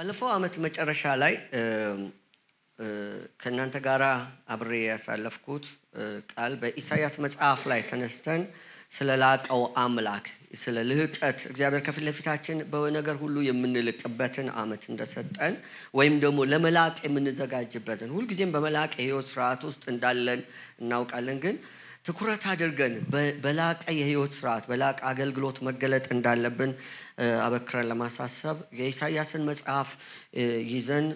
ባለፈው ዓመት መጨረሻ ላይ ከእናንተ ጋራ አብሬ ያሳለፍኩት ቃል በኢሳይያስ መጽሐፍ ላይ ተነስተን ስለ ላቀው አምላክ ስለ ልህቀት እግዚአብሔር ከፊት ለፊታችን በነገር ሁሉ የምንልቅበትን ዓመት እንደሰጠን ወይም ደግሞ ለመላቅ የምንዘጋጅበትን ሁልጊዜም በመላቅ የህይወት ስርዓት ውስጥ እንዳለን እናውቃለን። ግን ትኩረት አድርገን በላቀ የህይወት ስርዓት በላቀ አገልግሎት መገለጥ እንዳለብን አበክረን ለማሳሰብ የኢሳይያስን መጽሐፍ ይዘን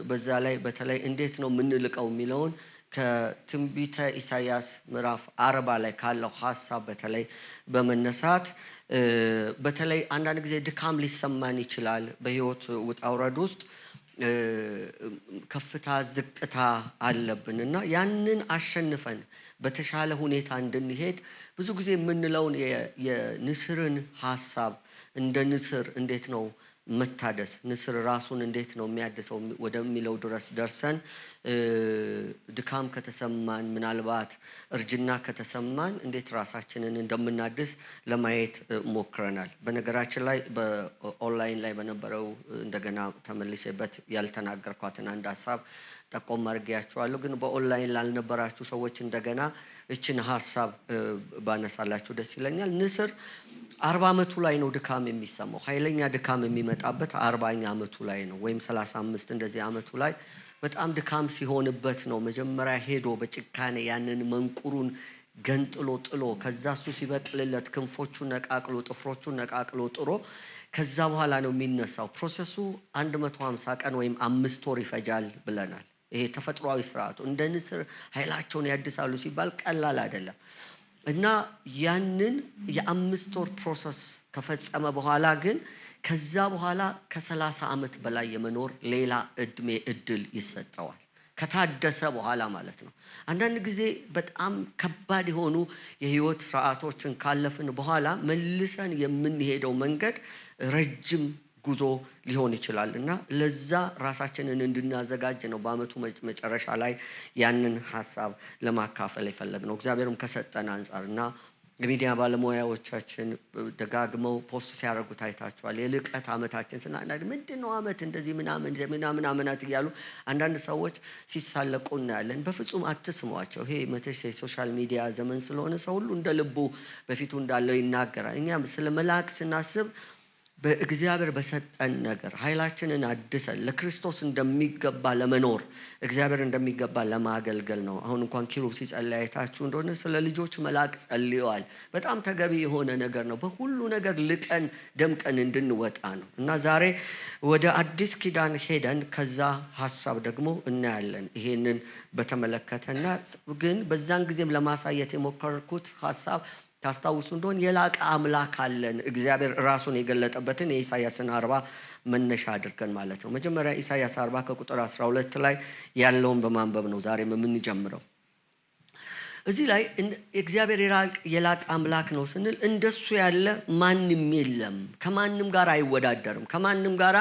በዛ ላይ በተለይ እንዴት ነው የምንልቀው የሚለውን ከትንቢተ ኢሳይያስ ምዕራፍ 40 ላይ ካለው ሐሳብ በተለይ በመነሳት በተለይ አንዳንድ ጊዜ ድካም ሊሰማን ይችላል። በህይወት ውጣ ውረድ ውስጥ ከፍታ ዝቅታ አለብንና ያንን አሸንፈን በተሻለ ሁኔታ እንድንሄድ ብዙ ጊዜ የምንለውን የንስርን ሐሳብ እንደ ንስር እንዴት ነው መታደስ ንስር ራሱን እንዴት ነው የሚያድሰው ወደሚለው ድረስ ደርሰን ድካም ከተሰማን ምናልባት እርጅና ከተሰማን እንዴት ራሳችንን እንደምናድስ ለማየት ሞክረናል። በነገራችን ላይ በኦንላይን ላይ በነበረው እንደገና ተመልሼበት ያልተናገርኳትን አንድ ሐሳብ ጠቆም አድርጌያችኋለሁ። ግን በኦንላይን ላልነበራችሁ ሰዎች እንደገና እችን ሐሳብ ባነሳላችሁ ደስ ይለኛል። ንስር 40 ዓመቱ ላይ ነው ድካም የሚሰማው። ኃይለኛ ድካም የሚመጣበት 40ኛ ዓመቱ ላይ ነው ወይም 35 እንደዚህ ዓመቱ ላይ በጣም ድካም ሲሆንበት ነው መጀመሪያ ሄዶ በጭካኔ ያንን መንቁሩን ገንጥሎ ጥሎ ከዛ እሱ ሲበቅልለት ክንፎቹን ነቃቅሎ ጥፍሮቹን ነቃቅሎ ጥሮ ከዛ በኋላ ነው የሚነሳው። ፕሮሰሱ 150 ቀን ወይም 5 ወር ይፈጃል ብለናል። ይሄ ተፈጥሯዊ ስርዓቱ እንደ ንስር ኃይላቸውን ያድሳሉ ሲባል ቀላል አይደለም። እና ያንን የ5 ወር ፕሮሰስ ከፈጸመ በኋላ ግን ከዛ በኋላ ከ30 ዓመት በላይ የመኖር ሌላ እድል ይሰጠዋል። ከታደሰ በኋላ ማለት ነው። አንዳንድ ጊዜ በጣም ከባድ የሆኑ የህይወት ስርዓቶችን ካለፍን በኋላ መልሰን የምንሄደው መንገድ ረጅም ጉዞ ሊሆን ይችላል እና ለዛ ራሳችንን እንድናዘጋጅ ነው በአመቱ መጨረሻ ላይ ያንን ሐሳብ ለማካፈል የፈለግነው። እግዚአብሔርም ከሰጠን አንፃርና የሚዲያ ባለሙያዎቻችን ደጋግመው ፖስት ሲያደርጉ ታይታችኋል። የልቀት ዓመታችን ስናናድ ምንድነው ዓመት እንደዚህ ምናምን ዓመታት እያሉ አንዳንድ ሰዎች ሲሳለቁ እናያለን። በፍጹም አትስሟቸው። ይሄ መተሽ የሶሻል ሚዲያ ዘመን ስለሆነ ሰው ሁሉ እንደ ልቡ በፊቱ እንዳለው ይናገራል። እኛም ስለ መላእክት ስናስብ በእግዚአብሔር በሰጠን ነገር ኃይላችንን አድሰን ለክርስቶስ እንደሚገባ ለመኖር እግዚአብሔር እንደሚገባ ለማገልገል ነው። አሁን እንኳን ኪሩብ ሲጸልይ አይታችሁ እንደሆነ ስለ ልጆች መላእክት ጸልየዋል። በጣም ተገቢ የሆነ ነገር ነው። በሁሉ ነገር ልቀን ደምቀን እንድንወጣ ነው እና ዛሬ ወደ አዲስ ኪዳን ሄደን ከዛ ሐሳብ ደግሞ እናያለን። ይሄንን በተመለከተና ግን በዛን ጊዜም ለማሳየት የሞከርኩት ሐሳብ ታስታውሱ እንደሆነ የላቀ አምላክ አለን እግዚአብሔር ራሱን የገለጠበትን የኢሳይያስን 40 መነሻ አድርገን ማለት ነው። መጀመሪያ ኢሳይያስ 40 ከቁጥር 12 ላይ ያለውን በማንበብ ነው ዛሬም የምንጀምረው። እዚህ ላይ እግዚአብሔር የላቀ አምላክ ነው ስንል እንደሱ ያለ ማንም የለም፣ ከማንም ጋር አይወዳደርም፣ ከማንም ጋር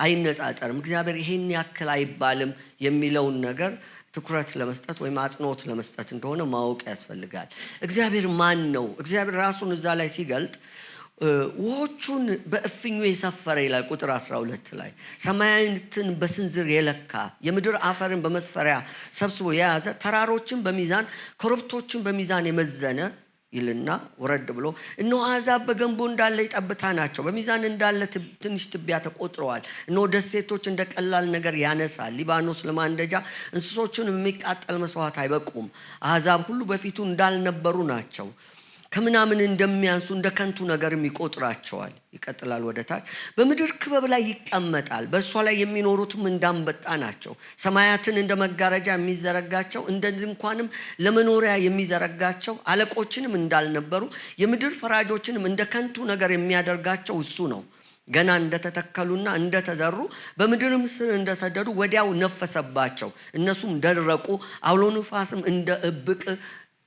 አይነጻጸርም፣ እግዚአብሔር ይሄን ያክል አይባልም የሚለውን ነገር ትኩረት ለመስጠት ወይም አጽንኦት ለመስጠት እንደሆነ ማወቅ ያስፈልጋል። እግዚአብሔር ማን ነው? እግዚአብሔር ራሱን እዛ ላይ ሲገልጥ ውሆቹን በእፍኙ የሰፈረ ይላል ቁጥር 12 ላይ። ሰማያትን በስንዝር የለካ የምድር አፈርን በመስፈሪያ ሰብስቦ የያዘ ተራሮችን በሚዛን ኮረብቶችን በሚዛን የመዘነ ይልና ወረድ ብሎ እነሆ አሕዛብ በገንቦ እንዳለ ጠብታ ናቸው፣ በሚዛን እንዳለ ትንሽ ትቢያ ተቆጥረዋል። እነሆ ደሴቶች እንደ ቀላል ነገር ያነሳል፣ ሊባኖስ ለማንደጃ እንስሶችን የሚቃጠል መስዋዕት አይበቁም። አሕዛብ ሁሉ በፊቱ እንዳልነበሩ ናቸው፣ ከምናምን እንደሚያንሱ እንደ ከንቱ ነገርም ይቆጥራቸዋል። ይቀጥላል ወደ ታች። በምድር ክበብ ላይ ይቀመጣል፣ በእሷ ላይ የሚኖሩትም እንዳንበጣ ናቸው። ሰማያትን እንደ መጋረጃ የሚዘረጋቸው እንደ ድንኳንም ለመኖሪያ የሚዘረጋቸው አለቆችንም እንዳልነበሩ የምድር ፈራጆችንም እንደ ከንቱ ነገር የሚያደርጋቸው እሱ ነው። ገና እንደተተከሉና እንደተዘሩ በምድርም ስር እንደሰደዱ ወዲያው ነፈሰባቸው፣ እነሱም ደረቁ፣ አውሎ ንፋስም እንደ እብቅ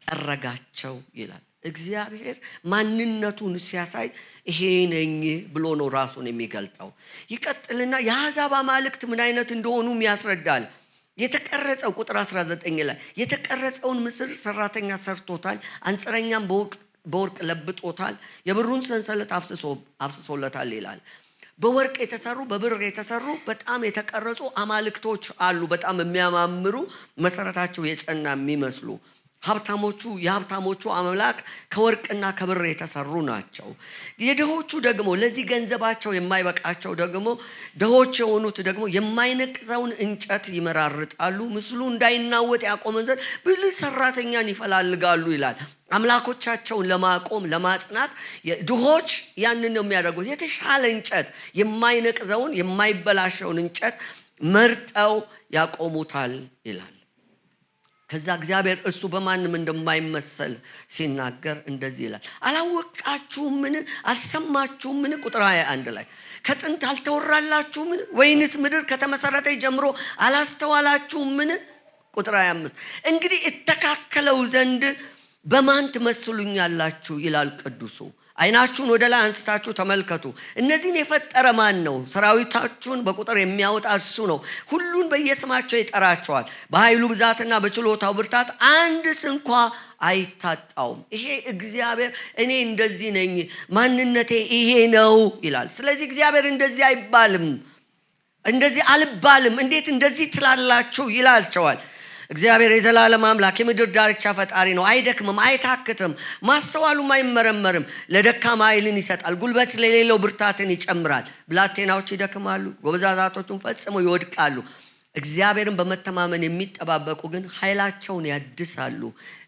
ጠረጋቸው ይላል። እግዚአብሔር ማንነቱን ሲያሳይ ይሄ ነኝ ብሎ ነው ራሱን የሚገልጠው። ይቀጥልና የአሕዛብ አማልክት ምን አይነት እንደሆኑም ያስረዳል። የተቀረጸው ቁጥር 19 ላይ የተቀረጸውን ምስል ሰራተኛ ሰርቶታል፣ አንጽረኛም በወርቅ ለብጦታል፣ የብሩን ሰንሰለት አፍስሶለታል ይላል። በወርቅ የተሰሩ በብር የተሰሩ በጣም የተቀረጹ አማልክቶች አሉ። በጣም የሚያማምሩ መሰረታቸው የጸና የሚመስሉ የሀብታሞቹ አምላክ ከወርቅና ከብር የተሰሩ ናቸው። የድሆቹ ደግሞ ለዚህ ገንዘባቸው የማይበቃቸው ደግሞ ድሆች የሆኑት ደግሞ የማይነቅዘውን እንጨት ይመራርጣሉ፣ ምስሉ እንዳይናወጥ ያቆመን ዘንድ ብልህ ሰራተኛን ይፈላልጋሉ ይላል። አምላኮቻቸውን ለማቆም ለማጽናት ድሆች ያንን ነው የሚያደርጉት። የተሻለ እንጨት የማይነቅዘውን የማይበላሸውን እንጨት መርጠው ያቆሙታል ይላል። ከዛ እግዚአብሔር እሱ በማንም እንደማይመሰል ሲናገር እንደዚህ ይላል። አላወቃችሁምን? አልሰማችሁምን? ቁጥር 21 ላይ ከጥንት አልተወራላችሁምን? ወይንስ ምድር ከተመሰረተ ጀምሮ አላስተዋላችሁምን? ቁጥር 25 እንግዲህ እተካከለው ዘንድ በማን ትመስሉኛላችሁ ይላል ቅዱሱ። አይናችሁን ወደ ላይ አንስታችሁ ተመልከቱ። እነዚህን የፈጠረ ማን ነው? ሰራዊታችሁን በቁጥር የሚያወጣ እሱ ነው። ሁሉን በየስማቸው ይጠራቸዋል። በኃይሉ ብዛትና በችሎታው ብርታት አንድስ እንኳ አይታጣውም። ይሄ እግዚአብሔር እኔ እንደዚህ ነኝ፣ ማንነቴ ይሄ ነው ይላል። ስለዚህ እግዚአብሔር እንደዚህ አይባልም፣ እንደዚህ አልባልም፣ እንዴት እንደዚህ ትላላችሁ ይላቸዋል። እግዚአብሔር የዘላለም አምላክ የምድር ዳርቻ ፈጣሪ ነው። አይደክምም፣ አይታክትም፣ ማስተዋሉም አይመረመርም። ለደካማ ኃይልን ይሰጣል፣ ጉልበት ለሌለው ብርታትን ይጨምራል። ብላቴናዎች ይደክማሉ፣ ጎበዛዛቶቹም ፈጽመው ይወድቃሉ። እግዚአብሔርን በመተማመን የሚጠባበቁ ግን ኃይላቸውን ያድሳሉ፣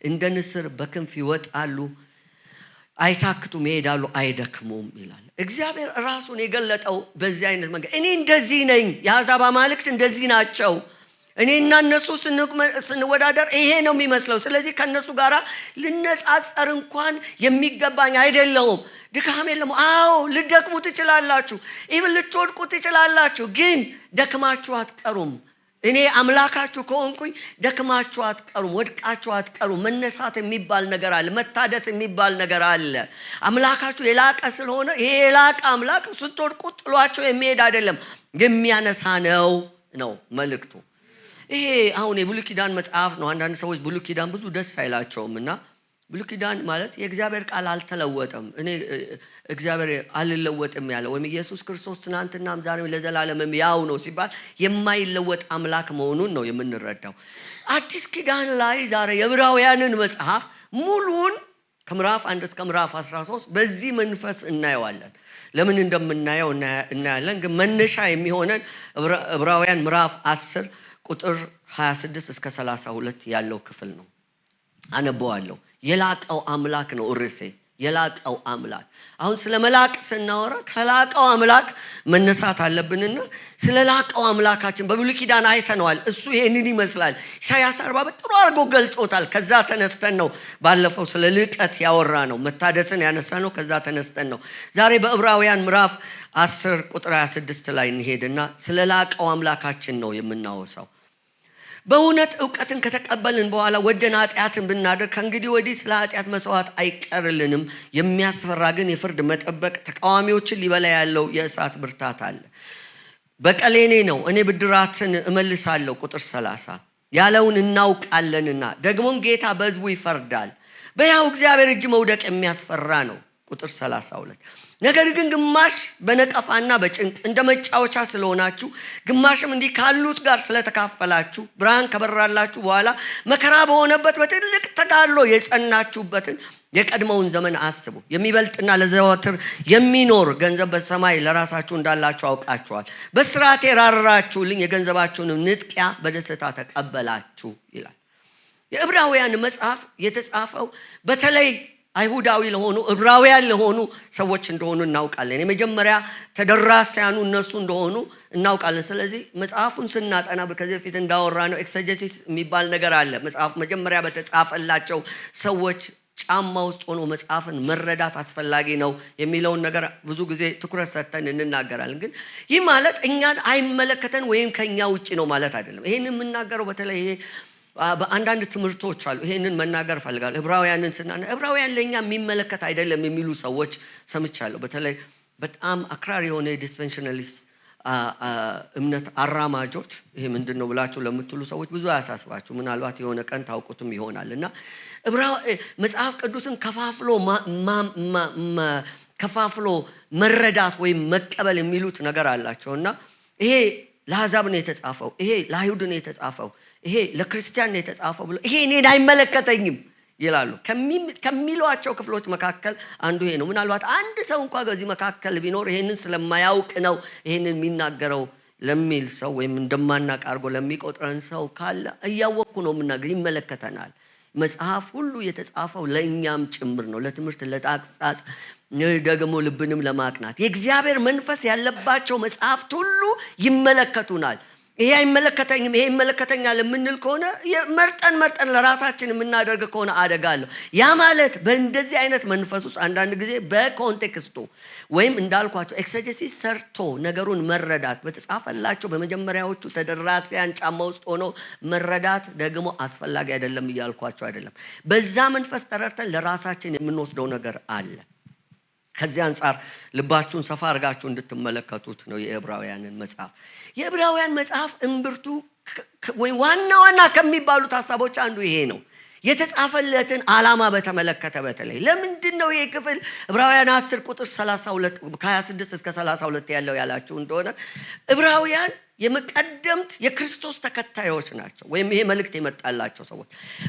እንደ ንስር በክንፍ ይወጣሉ፣ አይታክቱም፣ ይሄዳሉ፣ አይደክሙም ይላል። እግዚአብሔር ራሱን የገለጠው በዚህ አይነት መንገድ እኔ እንደዚህ ነኝ፣ የአሕዛብ አማልክት እንደዚህ ናቸው፣ እኔና እነሱ ስንወዳደር ይሄ ነው የሚመስለው። ስለዚህ ከነሱ ጋር ልነጻጸር እንኳን የሚገባኝ አይደለሁም። ድካም የለም። አዎ ልደክሙ ትችላላችሁ፣ ኢቭን ልትወድቁ ትችላላችሁ፣ ግን ደክማችሁ አትቀሩም። እኔ አምላካችሁ ከሆንኩኝ ደክማችሁ አትቀሩም፣ ወድቃችሁ አትቀሩም። መነሳት የሚባል ነገር አለ፣ መታደስ የሚባል ነገር አለ። አምላካችሁ የላቀ ስለሆነ ይሄ የላቀ አምላክ ስትወድቁ ጥሏቸው የሚሄድ አይደለም፣ የሚያነሳ ነው መልእክቱ። ይሄ አሁን የብሉይ ኪዳን መጽሐፍ ነው። አንዳንድ ሰዎች ብሉይ ኪዳን ብዙ ደስ አይላቸውም እና ብሉይ ኪዳን ማለት የእግዚአብሔር ቃል አልተለወጠም፣ እኔ እግዚአብሔር አልለወጥም ያለ ወይም ኢየሱስ ክርስቶስ ትናንትናም ዛሬም ለዘላለምም ያው ነው ሲባል የማይለወጥ አምላክ መሆኑን ነው የምንረዳው። አዲስ ኪዳን ላይ ዛሬ የዕብራውያንን መጽሐፍ ሙሉን ከምዕራፍ 1 እስከ ምዕራፍ 13 በዚህ መንፈስ እናየዋለን። ለምን እንደምናየው እናያለን። ግን መነሻ የሚሆነን ዕብራውያን ምዕራፍ 10 ቁጥር 26 እስከ 32 ያለው ክፍል ነው። አነበዋለሁ። የላቀው አምላክ ነው ርዕሴ፣ የላቀው አምላክ። አሁን ስለ መላቅ ስናወራ ከላቀው አምላክ መነሳት አለብንና ስለ ላቀው አምላካችን በብሉይ ኪዳን አይተነዋል። እሱ ይሄንን ይመስላል። ኢሳይያስ 40 በጥሩ አድርጎ ገልጾታል። ከዛ ተነስተን ነው ባለፈው ስለ ልቀት ያወራ ነው፣ መታደስን ያነሳ ነው። ከዛ ተነስተን ነው ዛሬ በዕብራውያን ምዕራፍ 10 ቁጥር 26 ላይ እንሄድና ስለ ላቀው አምላካችን ነው የምናወሳው። በእውነት ዕውቀትን ከተቀበልን በኋላ ወደን ኃጢአትን ብናደርግ ከእንግዲህ ወዲህ ስለ ኃጢአት መስዋዕት አይቀርልንም። የሚያስፈራ ግን የፍርድ መጠበቅ ተቃዋሚዎችን ሊበላ ያለው የእሳት ብርታት አለ። በቀል የኔ ነው፣ እኔ ብድራትን እመልሳለሁ። ቁጥር 30 ያለውን እናውቃለንና ደግሞም ጌታ በሕዝቡ ይፈርዳል። በሕያው እግዚአብሔር እጅ መውደቅ የሚያስፈራ ነው። ቁጥር 32 ነገር ግን ግማሽ በነቀፋና በጭንቅ እንደ መጫወቻ ስለሆናችሁ ግማሽም እንዲህ ካሉት ጋር ስለተካፈላችሁ ብርሃን ከበራላችሁ በኋላ መከራ በሆነበት በትልቅ ተጋድሎ የጸናችሁበትን የቀድሞውን ዘመን አስቡ። የሚበልጥና ለዘወትር የሚኖር ገንዘብ በሰማይ ለራሳችሁ እንዳላችሁ አውቃችኋል። በስርዓቴ ራራችሁልኝ፣ የገንዘባችሁንም ንጥቂያ በደስታ ተቀበላችሁ ይላል። የዕብራውያን መጽሐፍ የተጻፈው በተለይ አይሁዳዊ ለሆኑ ዕብራውያን ለሆኑ ሰዎች እንደሆኑ እናውቃለን። የመጀመሪያ ተደራሲያኑ እነሱ እንደሆኑ እናውቃለን። ስለዚህ መጽሐፉን ስናጠና ከዚህ በፊት እንዳወራ ነው ኤክሰጀሲስ የሚባል ነገር አለ። መጽሐፍ መጀመሪያ በተጻፈላቸው ሰዎች ጫማ ውስጥ ሆኖ መጽሐፍን መረዳት አስፈላጊ ነው የሚለውን ነገር ብዙ ጊዜ ትኩረት ሰጥተን እንናገራለን። ግን ይህ ማለት እኛን አይመለከተን ወይም ከኛ ውጪ ነው ማለት አይደለም። ይሄን የምናገረው በተለይ ይሄ በአንዳንድ ትምህርቶች አሉ። ይሄንን መናገር ፈልጋለሁ። ዕብራውያንን ስናነብ ዕብራውያን ለኛ የሚመለከት አይደለም የሚሉ ሰዎች ሰምቻለሁ። በተለይ በጣም አክራሪ የሆነ ዲስፔንሽናሊስት እምነት አራማጆች ይሄ ምንድነው ብላችሁ ለምትሉ ሰዎች ብዙ አያሳስባችሁ፣ ምናልባት የሆነ ቀን ታውቁትም ይሆናልና መጽሐፍ ቅዱስን ከፋፍሎ ከፋፍሎ መረዳት ወይም መቀበል የሚሉት ነገር አላቸውና ይሄ ለአሕዛብ ነው የተጻፈው፣ ይሄ ለአይሁድ ነው የተጻፈው፣ ይሄ ለክርስቲያን ነው የተጻፈው ብሎ ይሄ እኔን አይመለከተኝም ይላሉ። ከሚሏቸው ክፍሎች መካከል አንዱ ይሄ ነው። ምናልባት አንድ ሰው እንኳን በዚህ መካከል ቢኖር ይሄንን ስለማያውቅ ነው ይሄንን የሚናገረው ለሚል ሰው ወይም እንደማናቅ አድርጎ ለሚቆጥረን ሰው ካለ እያወቅኩ ነው የምናገር፣ ይመለከተናል። መጽሐፍ ሁሉ የተጻፈው ለእኛም ጭምር ነው፣ ለትምህርት፣ ለተግሣጽ፣ ደግሞ ልብንም ለማቅናት። የእግዚአብሔር መንፈስ ያለባቸው መጽሐፍት ሁሉ ይመለከቱናል። ይሄ አይመለከተኝም ይሄ ይመለከተኛል የምንል ከሆነ መርጠን ለራሳችን የምናደርግ ከሆነ አደጋለሁ። ያ ማለት በእንደዚህ አይነት መንፈስ ውስጥ አንዳንድ ጊዜ በኮንቴክስቱ ወይም እንዳልኳቸው ኤክሴጀሲስ ሰርቶ ነገሩን መረዳት በተጻፈላቸው በመጀመሪያዎቹ ተደራሲያን ጫማ ውስጥ ሆኖ መረዳት ደግሞ አስፈላጊ አይደለም እያልኳቸው አይደለም። በዛ መንፈስ ተረድተን ለራሳችን የምንወስደው ነገር አለ። ከዚህ አንፃር ልባችሁን ሰፋ አድርጋችሁ እንድትመለከቱት ነው የዕብራውያንን መጽሐፍ። የዕብራውያን መጽሐፍ እምብርቱ ወይ ዋና ከሚባሉት ሐሳቦች አንዱ ይሄ ነው። የተጻፈለትን ዓላማ በተመለከተ በተለይ ለምንድን ነው ይሄ ክፍል ዕብራውያን 10 ቁጥር 32 ከ26 እስከ 32 ያለው ያላችሁ እንደሆነ ዕብራውያን የመቀደምት የክርስቶስ ተከታዮች ናቸው። ወይም ይሄ መልእክት የመጣላቸው ሰዎች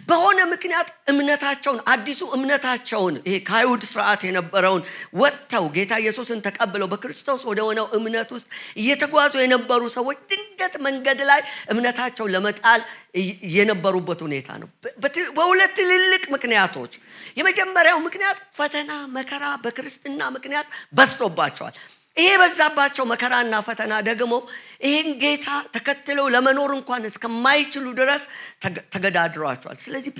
በሆነ ምክንያት እምነታቸውን አዲሱ እምነታቸውን ይሄ ከአይሁድ ስርዓት የነበረውን ወጥተው ጌታ ኢየሱስን ተቀብለው በክርስቶስ ወደ ሆነው እምነት ውስጥ እየተጓዙ የነበሩ ሰዎች ድንገት መንገድ ላይ እምነታቸውን ለመጣል የነበሩበት ሁኔታ ነው። በሁለት ትልልቅ ምክንያቶች። የመጀመሪያው ምክንያት ፈተና መከራ በክርስትና ምክንያት በዝቶባቸዋል። ይሄ በዛባቸው መከራና ፈተና ደግሞ ይሄን ጌታ ተከትለው ለመኖር እንኳን እስከማይችሉ ድረስ ተገዳድሯቸዋል። ስለዚህ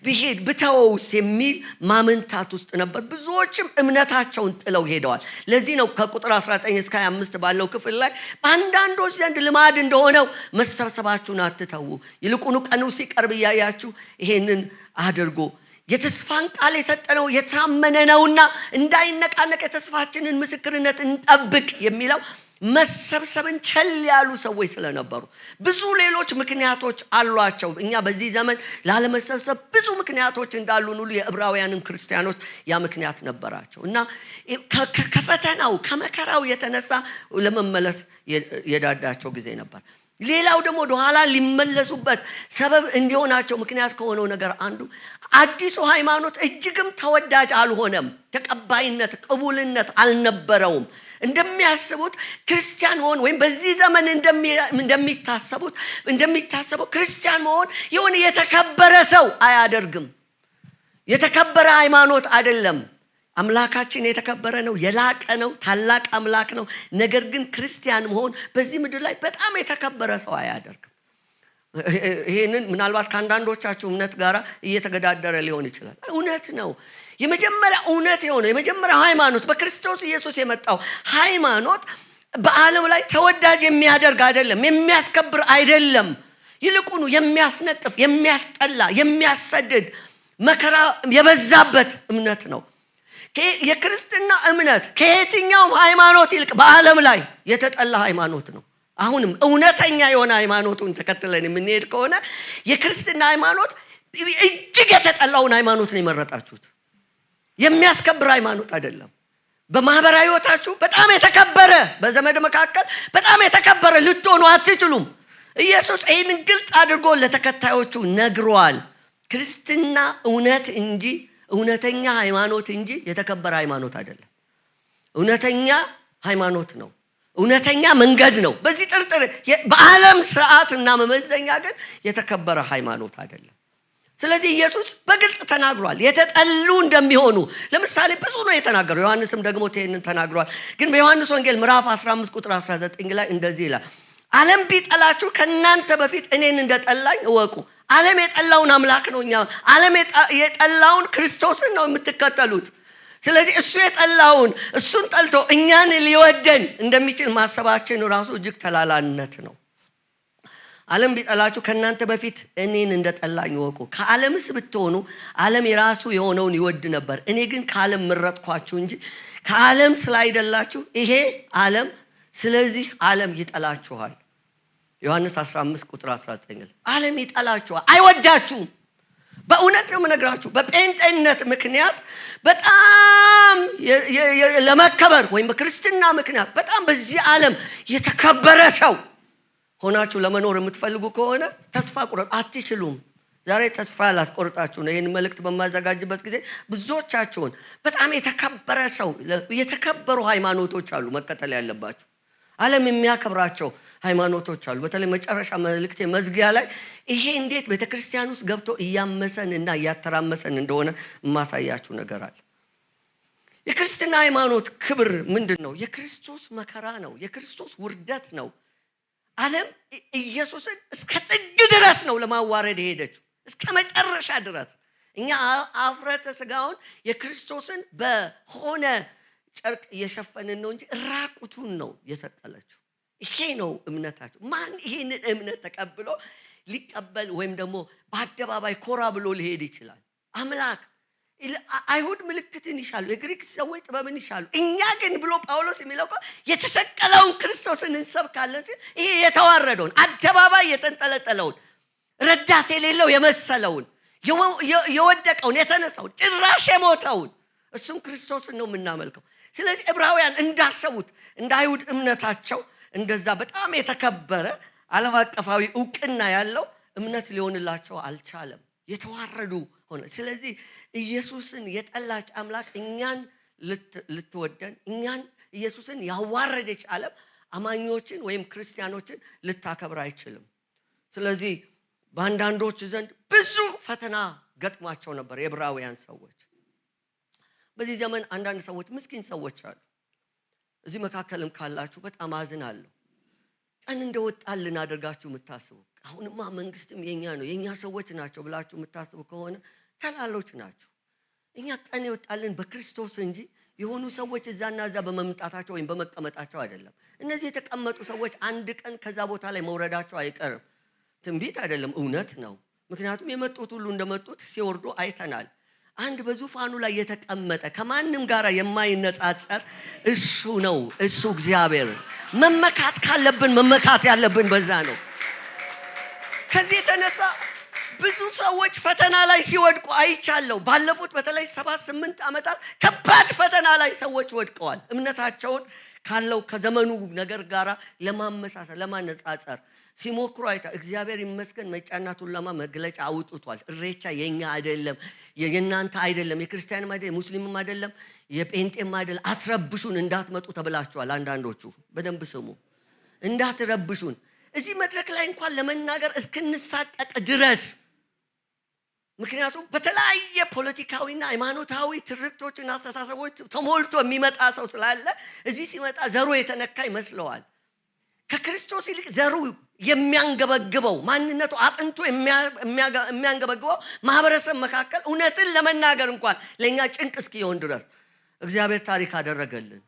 ብሄድ ብተወውስ የሚል ማመንታት ውስጥ ነበር። ብዙዎችም እምነታቸውን ጥለው ሄደዋል። ለዚህ ነው ከቁጥር 19 እስከ 25 ባለው ክፍል ላይ በአንዳንዶች ዘንድ ልማድ እንደሆነው መሰብሰባችሁን አትተዉ፣ ይልቁኑ ቀኑ ሲቀርብ እያያችሁ ይሄንን አድርጉ። የተስፋን ቃል የሰጠነው የታመነ ነውና እንዳይነቃነቅ የተስፋችንን ምስክርነት እንጠብቅ የሚለው መሰብሰብን ቸል ያሉ ሰዎች ስለነበሩ ብዙ ሌሎች ምክንያቶች አሏቸው። እኛ በዚህ ዘመን ላለመሰብሰብ ብዙ ምክንያቶች እንዳሉን ሁሉ የዕብራውያንም ክርስቲያኖች ያ ምክንያት ነበራቸው እና ከፈተናው ከመከራው የተነሳ ለመመለስ የዳዳቸው ጊዜ ነበር። ሌላው ደግሞ ወደኋላ ሊመለሱበት ሰበብ እንዲሆናቸው ምክንያት ከሆነው ነገር አንዱ አዲሱ ሃይማኖት እጅግም ተወዳጅ አልሆነም፣ ተቀባይነት ቅቡልነት አልነበረውም። እንደሚያስቡት ክርስቲያን መሆን ወይም በዚህ ዘመን እንደሚታሰበው ክርስቲያን መሆን የሆነ የተከበረ ሰው አያደርግም። የተከበረ ሃይማኖት አይደለም። አምላካችን የተከበረ ነው፣ የላቀ ነው፣ ታላቅ አምላክ ነው። ነገር ግን ክርስቲያን መሆን በዚህ ምድር ላይ በጣም የተከበረ ሰው አያደርግም። ይሄንን ምናልባት ከአንዳንዶቻችሁ እምነት ጋር እየተገዳደረ ሊሆን ይችላል። እውነት ነው። የመጀመሪያ እውነት የሆነው የመጀመሪያ ሃይማኖት በክርስቶስ ኢየሱስ የመጣው ሃይማኖት በዓለም ላይ ተወዳጅ የሚያደርግ አይደለም፣ የሚያስከብር አይደለም። ይልቁኑ የሚያስነቅፍ፣ የሚያስጠላ፣ የሚያሰድድ መከራ የበዛበት እምነት ነው። የክርስትና እምነት ከየትኛውም ሃይማኖት ይልቅ በዓለም ላይ የተጠላ ሃይማኖት ነው። አሁንም እውነተኛ የሆነ ሃይማኖቱን ተከትለን የምንሄድ ከሆነ የክርስትና ሃይማኖት እጅግ የተጠላውን ሃይማኖት ነው የመረጣችሁት። የሚያስከብር ሃይማኖት አይደለም። በማህበራዊ ህይወታችሁ በጣም የተከበረ፣ በዘመድ መካከል በጣም የተከበረ ልትሆኑ አትችሉም። ኢየሱስ ይህንን ግልጽ አድርጎ ለተከታዮቹ ነግሯል። ክርስትና እውነት እንጂ እውነተኛ ሃይማኖት እንጂ የተከበረ ሃይማኖት አይደለም። እውነተኛ ሃይማኖት ነው፣ እውነተኛ መንገድ ነው። በዚህ ጥርጥር በዓለም ስርዓትና መመዘኛ ግን የተከበረ ሃይማኖት አይደለም። ስለዚህ ኢየሱስ በግልጽ ተናግሯል የተጠሉ እንደሚሆኑ። ለምሳሌ ብዙ ነው የተናገረው። ዮሐንስም ደግሞ ይሄንን ተናግሯል። ግን በዮሐንስ ወንጌል ምዕራፍ 15 ቁጥር 19 ላይ እንደዚህ ይላል፣ ዓለም ቢጠላችሁ ከእናንተ በፊት እኔን እንደጠላኝ እወቁ። ዓለም የጠላውን አምላክ ነው ዓለም የጠላውን ክርስቶስን ነው የምትከተሉት። ስለዚህ እሱ የጠላውን እሱን ጠልቶ እኛን ሊወደን እንደሚችል ማሰባችን ራሱ እጅግ ተላላነት ነው። ዓለም ቢጠላችሁ ከእናንተ በፊት እኔን እንደጠላኝ እወቁ። ከዓለምስ ብትሆኑ ዓለም የራሱ የሆነውን ይወድ ነበር። እኔ ግን ከዓለም መረጥኳችሁ እንጂ ከዓለም ስላይደላችሁ ይሄ ዓለም ስለዚህ ዓለም ይጠላችኋል። ዮሐንስ 15 ቁጥር 19 ዓለም ይጠላችኋል፣ አይወዳችሁም። በእውነት ነው የምነግራችሁ። በጴንጤነት ምክንያት በጣም ለመከበር ወይም በክርስትና ምክንያት በጣም በዚህ ዓለም የተከበረ ሰው ሆናችሁ ለመኖር የምትፈልጉ ከሆነ ተስፋ ቁረጡ። አትችሉም። ዛሬ ተስፋ ላስቆርጣችሁ ነው። ይሄን መልእክት በማዘጋጅበት ጊዜ ብዙዎቻችሁን በጣም የተከበረ ሰው የተከበሩ ሃይማኖቶች አሉ መከተል ያለባችሁ። ዓለም የሚያከብራቸው ሃይማኖቶች አሉ። በተለይ መጨረሻ መልእክቴ መዝጊያ ላይ ይሄ እንዴት ቤተክርስቲያን ውስጥ ገብቶ እያመሰን እና እያተራመሰን እንደሆነ የማሳያችሁ ነገር አለ። የክርስትና ሃይማኖት ክብር ምንድነው? የክርስቶስ መከራ ነው። የክርስቶስ ውርደት ነው። ዓለም ኢየሱስን እስከ ጥግ ድረስ ነው ለማዋረድ የሄደችው፣ እስከ መጨረሻ ድረስ። እኛ አፍረተ ስጋውን የክርስቶስን በሆነ ጨርቅ እየሸፈንን ነው እንጂ ራቁቱን ነው የሰቀለችው። ይሄ ነው እምነታቸው። ማን ይሄንን እምነት ተቀብሎ ሊቀበል ወይም ደግሞ በአደባባይ ኮራ ብሎ ሊሄድ ይችላል? አምላክ አይሁድ ምልክትን ይሻሉ፣ የግሪክ ሰዎች ጥበብን ይሻሉ፣ እኛ ግን ብሎ ጳውሎስ የሚለው የተሰቀለውን ክርስቶስን እንሰብካለን ሲል ይሄ የተዋረደውን አደባባይ የተንጠለጠለውን ረዳት የሌለው የመሰለውን የወደቀውን የተነሳውን ጭራሽ የሞተውን እሱም ክርስቶስን ነው የምናመልከው። ስለዚህ ዕብራውያን እንዳሰቡት እንደ አይሁድ እምነታቸው እንደዛ በጣም የተከበረ ዓለም አቀፋዊ ዕውቅና ያለው እምነት ሊሆንላቸው አልቻለም። የተዋረዱ ሆነ። ስለዚህ ኢየሱስን የጠላች አምላክ እኛን ልትወደን እኛን ኢየሱስን ያዋረደች ዓለም አማኞችን ወይም ክርስቲያኖችን ልታከብር አይችልም። ስለዚህ በአንዳንዶች ዘንድ ብዙ ፈተና ገጥሟቸው ነበር የዕብራውያን ሰዎች። በዚህ ዘመን አንዳንድ ሰዎች ምስኪን ሰዎች አሉ። እዚህ መካከልም ካላችሁ በጣም አዝናለሁ። ቀን እንደወጣልን አድርጋችሁ የምታስቡ አሁንማ መንግስትም የኛ ነው የኛ ሰዎች ናቸው ብላችሁ የምታስቡ ከሆነ ተላሎች ናችሁ። እኛ ቀን የወጣልን በክርስቶስ እንጂ የሆኑ ሰዎች እዛና እዛ በመምጣታቸው ወይም በመቀመጣቸው አይደለም። እነዚህ የተቀመጡ ሰዎች አንድ ቀን ከዛ ቦታ ላይ መውረዳቸው አይቀርም። ትንቢት አይደለም፣ እውነት ነው። ምክንያቱም የመጡት ሁሉ እንደመጡት ሲወርዱ አይተናል። አንድ በዙፋኑ ላይ የተቀመጠ ከማንም ጋር የማይነጻጸር እሱ ነው። እሱ እግዚአብሔር። መመካት ካለብን መመካት ያለብን በዛ ነው። ከዚህ የተነሳ ብዙ ሰዎች ፈተና ላይ ሲወድቁ አይቻለሁ። ባለፉት በተለይ 7-8 ዓመታት ከባድ ፈተና ላይ ሰዎች ወድቀዋል። እምነታቸውን ካለው ከዘመኑ ነገር ጋር ለማመሳሰል ለማነጻጸር ሲሞክሩ አይታ እግዚአብሔር ይመስገን መጫና ቱለማ መግለጫ አውጥቷል። እሬቻ የኛ አይደለም፣ የእናንተ አይደለም፣ የክርስቲያንም አይደለም፣ የሙስሊምም አይደለም፣ የጴንጤም አይደለም። አትረብሹን እንዳትመጡ ተብላችኋል። አንዳንዶቹ በደንብ ስሙ፣ እንዳትረብሹን። እዚህ መድረክ ላይ እንኳን ለመናገር እስክንሳቀቅ ድረስ ምክንያቱም በተለያየ ፖለቲካዊና ሃይማኖታዊ ትርክቶችና አስተሳሰቦች ተሞልቶ የሚመጣ ሰው ስላለ እዚህ ሲመጣ ዘሩ የተነካ ይመስለዋል። ከክርስቶስ ይልቅ ዘሩ የሚያንገበግበው ማንነቱ አጥንቱ የሚያንገበግበው ማህበረሰብ መካከል እውነትን ለመናገር እንኳን ለኛ ጭንቅ እስኪሆን ድረስ እግዚአብሔር ታሪክ አደረገልን።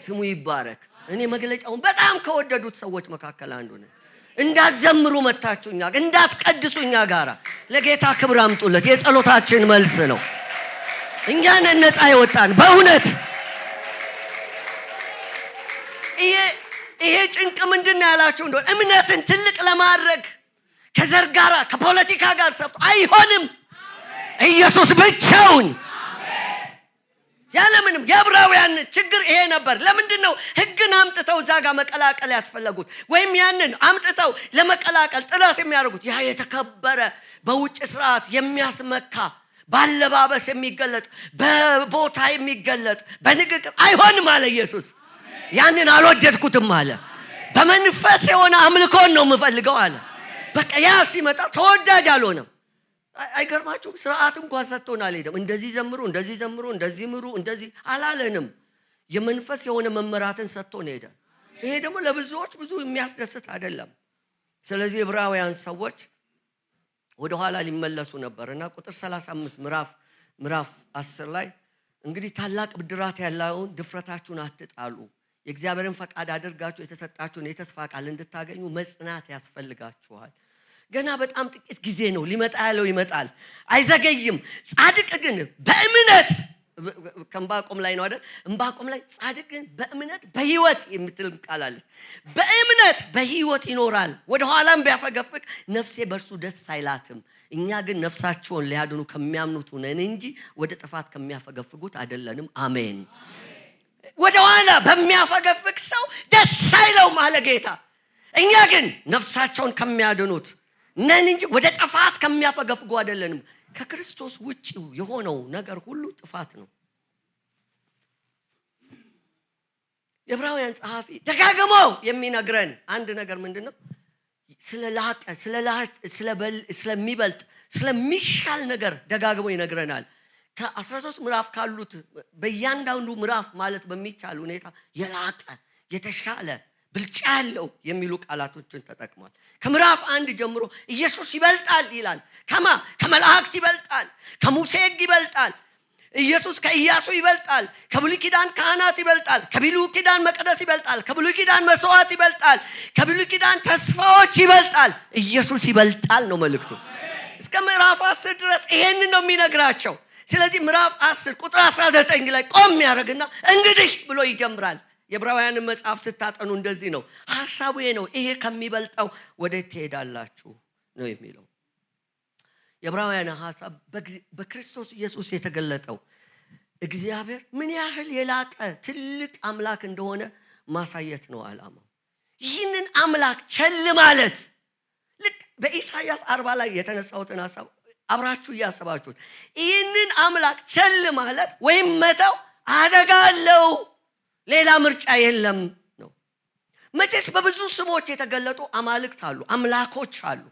ስሙ ይባረክ። እኔ መግለጫውን በጣም ከወደዱት ሰዎች መካከል አንዱ ነኝ። እንዳትዘምሩ መታችሁኛ፣ እንዳትቀድሱኛ ጋራ ለጌታ ክብር አምጡለት። የጸሎታችን መልስ ነው። እኛን ነፃ ይወጣን በእውነት ይሄ ጭንቅ ምንድነው ያላችሁ እንደሆነ እምነትን ትልቅ ለማድረግ ከዘር ጋራ ከፖለቲካ ጋር ሰፍቶ አይሆንም። ኢየሱስ ብቻውን ያለምንም የዕብራውያን ችግር ይሄ ነበር። ለምንድነው ሕግን አምጥተው እዛ ጋር መቀላቀል ያስፈለጉት ወይም ያንን አምጥተው ለመቀላቀል ጥረት የሚያደርጉት? ያ የተከበረ በውጭ ስርዓት የሚያስመካ ባለባበስ የሚገለጥ በቦታ የሚገለጥ በንግግር አይሆንም አለ ኢየሱስ። ያንን አልወደድኩትም አለ። በመንፈስ የሆነ አምልኮን ነው የምፈልገው አለ። በቃ ያ ሲመጣ ተወዳጅ አልሆነም። አይገርማችሁም? ስርዓት እንኳን ሰጥቶን አልሄደም። እንደዚህ ዘምሩ፣ እንደዚህ ዘምሩ፣ እንደዚህ ምሩ፣ እንደዚህ አላለንም። የመንፈስ የሆነ መመራትን ሰጥቶን ሄደ። ይሄ ደግሞ ለብዙዎች ብዙ የሚያስደስት አይደለም። ስለዚህ ዕብራውያን ሰዎች ወደ ኋላ ሊመለሱ ነበርና ቁጥር 35 ምዕራፍ 10 ላይ እንግዲህ ታላቅ ብድራት ያለውን ድፍረታችሁን አትጣሉ፣ የእግዚአብሔርን ፈቃድ አድርጋችሁ የተሰጣችሁን የተስፋ ቃል እንድታገኙ መጽናት ያስፈልጋችኋል። ገና በጣም ጥቂት ጊዜ ነው፣ ሊመጣ ያለው ይመጣል፣ አይዘገይም። ጻድቅ ግን በእምነት ከዕንባቆም ላይ ነው አይደል? ዕንባቆም ላይ ጻድቅ ግን በእምነት በሕይወት የምትል ቃል አለች። በእምነት በሕይወት ይኖራል። ወደ ኋላም ቢያፈገፍግ ነፍሴ በእርሱ ደስ አይላትም። እኛ ግን ነፍሳቸውን ሊያድኑ ከሚያምኑት ነን እንጂ ወደ ጥፋት ከሚያፈገፍጉት አይደለንም። አሜን። ወደ ኋላ በሚያፈገፍግ ሰው ደስ አይለውም አለ ጌታ። እኛ ግን ነፍሳቸውን ከሚያድኑት ነን እንጂ ወደ ጥፋት ከሚያፈገፍጉ አይደለንም። ከክርስቶስ ውጪ የሆነው ነገር ሁሉ ጥፋት ነው። የዕብራውያን ጸሐፊ ደጋግሞ የሚነግረን አንድ ነገር ምንድነው? ስለላቀ ስለሚበልጥ ስለሚሻል ነገር ደጋግሞ ይነግረናል። ከ13 ምዕራፍ ካሉት በእያንዳንዱ ምዕራፍ ማለት በሚቻል ሁኔታ የላቀ የተሻለ ብልጫ ያለው የሚሉ ቃላቶችን ተጠቅሟል። ከምዕራፍ 1 ጀምሮ ኢየሱስ ይበልጣል ይላል። ከመላእክት ይበልጣል፣ ከሙሴ ሕግ ይበልጣል፣ ኢየሱስ ከኢያሱ ይበልጣል፣ ከብሉይ ኪዳን ካህናት ይበልጣል፣ ከብሉይ ኪዳን መቅደስ ይበልጣል፣ ከብሉይ ኪዳን መስዋዕት ይበልጣል፣ ከብሉይ ኪዳን ተስፋዎች ይበልጣል። ኢየሱስ ይበልጣል ነው መልእክቱ። እስከ ምዕራፍ 10 ድረስ ይሄንን ነው የሚነግራቸው። ስለዚህ ምዕራፍ 10 ቁጥር 19 ላይ ቆም ያደርግና እንግዲህ ብሎ ይጀምራል። የዕብራውያን መጽሐፍ ስታጠኑ እንደዚህ ነው ሐሳቡ ነው። ይሄ ከሚበልጠው ወዴት ትሄዳላችሁ ነው የሚለው። የዕብራውያን ሐሳብ በክርስቶስ ኢየሱስ የተገለጠው እግዚአብሔር ምን ያህል የላቀ ትልቅ አምላክ እንደሆነ ማሳየት ነው ዓላማው። ይህንን አምላክ ቸል ማለት ልክ በኢሳይያስ 40 ላይ የተነሳውትን ሐሳብ አብራችሁ እያሰባችሁት ይህንን አምላክ ቸል ማለት ወይም መተው አደጋ አለው፣ ሌላ ምርጫ የለም ነው። መቼስ በብዙ ስሞች የተገለጡ አማልክት አሉ፣ አምላኮች አሉ።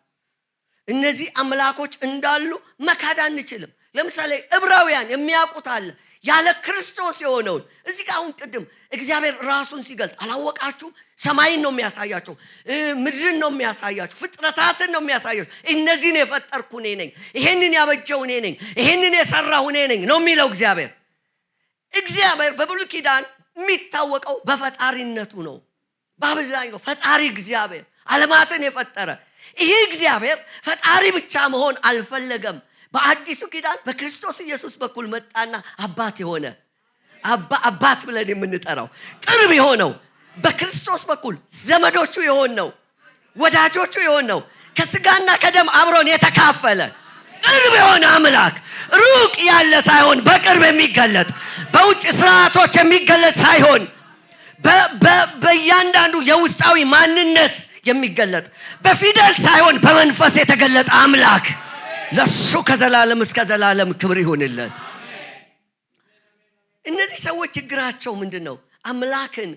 እነዚህ አምላኮች እንዳሉ መካድ አንችልም። ለምሳሌ ዕብራውያን የሚያውቁት አለ ያለ ክርስቶስ የሆነውን። እዚህ ጋር አሁን ቅድም እግዚአብሔር ራሱን ሲገልጥ አላወቃችሁም? ሰማይን ነው የሚያሳያቸው፣ ምድርን ነው የሚያሳያቸው፣ ፍጥረታትን ነው የሚያሳያቸው። እነዚህን የፈጠርኩ እኔ ነኝ፣ ይሄንን ያበጀው እኔ ነኝ፣ ይሄንን የሰራሁ እኔ ነኝ ነው የሚለው እግዚአብሔር። እግዚአብሔር በብሉይ ኪዳን የሚታወቀው በፈጣሪነቱ ነው። በአብዛኛው ፈጣሪ እግዚአብሔር ዓለማትን የፈጠረ ይህ እግዚአብሔር ፈጣሪ ብቻ መሆን አልፈለገም። በአዲሱ ኪዳን በክርስቶስ ኢየሱስ በኩል መጣና አባት የሆነ አባት ብለን የምንጠራው ቅርብ የሆነው በክርስቶስ በኩል ዘመዶቹ የሆነው ወዳጆቹ የሆነው ከስጋና ከደም አብሮን የተካፈለ ቅርብ የሆነ አምላክ ሩቅ ያለ ሳይሆን በቅርብ የሚገለጥ በውጭ ስርዓቶች የሚገለጥ ሳይሆን በእያንዳንዱ የውስጣዊ ማንነት የሚገለጥ በፊደል ሳይሆን በመንፈስ የተገለጠ አምላክ ለሱ ከዘላለም እስከ ዘላለም ክብር ይሁንለት። እነዚህ ሰዎች ችግራቸው ምንድነው? አምላክን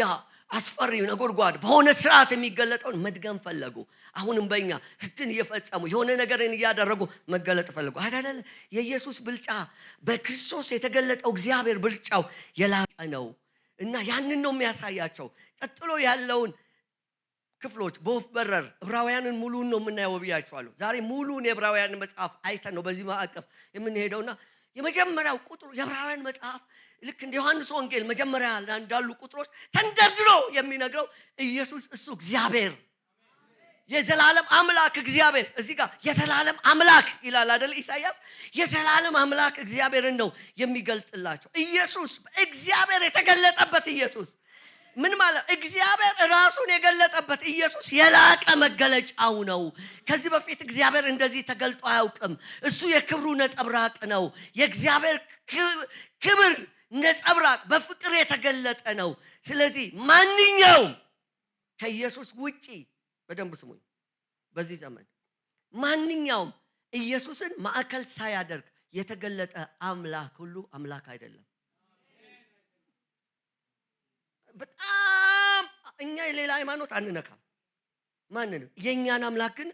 ያ አስፈሪ ነጎድጓድ በሆነ ስርዓት የሚገለጠውን መድገም ፈለጉ። አሁንም በእኛ ሕግን እየፈጸሙ የሆነ ነገርን እያደረጉ መገለጥ ፈለጉ። አይደለ? የኢየሱስ ብልጫ በክርስቶስ የተገለጠው እግዚአብሔር ብልጫው የላቀ ነው እና ያንን ነው የሚያሳያቸው። ቀጥሎ ያለውን ክፍሎች በወፍ በረር ዕብራውያንን ሙሉን ነው የምናየው ብያቸዋለሁ። ዛሬ ሙሉን የዕብራውያን መጽሐፍ አይተን ነው በዚህ ማዕቀፍ የምንሄደውና የመጀመሪያው ቁጥሩ የዕብራውያን መጽሐፍ ልክ እንደ ዮሐንስ ወንጌል መጀመሪያ እንዳሉ ቁጥሮች ተንደርድሮ የሚነግረው ኢየሱስ እሱ እግዚአብሔር የዘላለም አምላክ እግዚአብሔር። እዚህ ጋር የዘላለም አምላክ ይላል አይደል ኢሳይያስ? የዘላለም አምላክ እግዚአብሔርን ነው የሚገልጥላቸው። ኢየሱስ እግዚአብሔር የተገለጠበት ኢየሱስ ምን ማለት? እግዚአብሔር ራሱን የገለጠበት ኢየሱስ የላቀ መገለጫው ነው። ከዚህ በፊት እግዚአብሔር እንደዚህ ተገልጦ አያውቅም። እሱ የክብሩ ነጸብራቅ ነው። የእግዚአብሔር ክብር ነጸብራቅ በፍቅር የተገለጠ ነው። ስለዚህ ማንኛውም ከኢየሱስ ውጪ በደንብ ስሙኝ፣ በዚህ ዘመን ማንኛውም ኢየሱስን ማዕከል ሳያደርግ የተገለጠ አምላክ ሁሉ አምላክ አይደለም። በጣም እኛ የሌላ ሃይማኖት አንነካም ማንንም። የኛን አምላክ ግን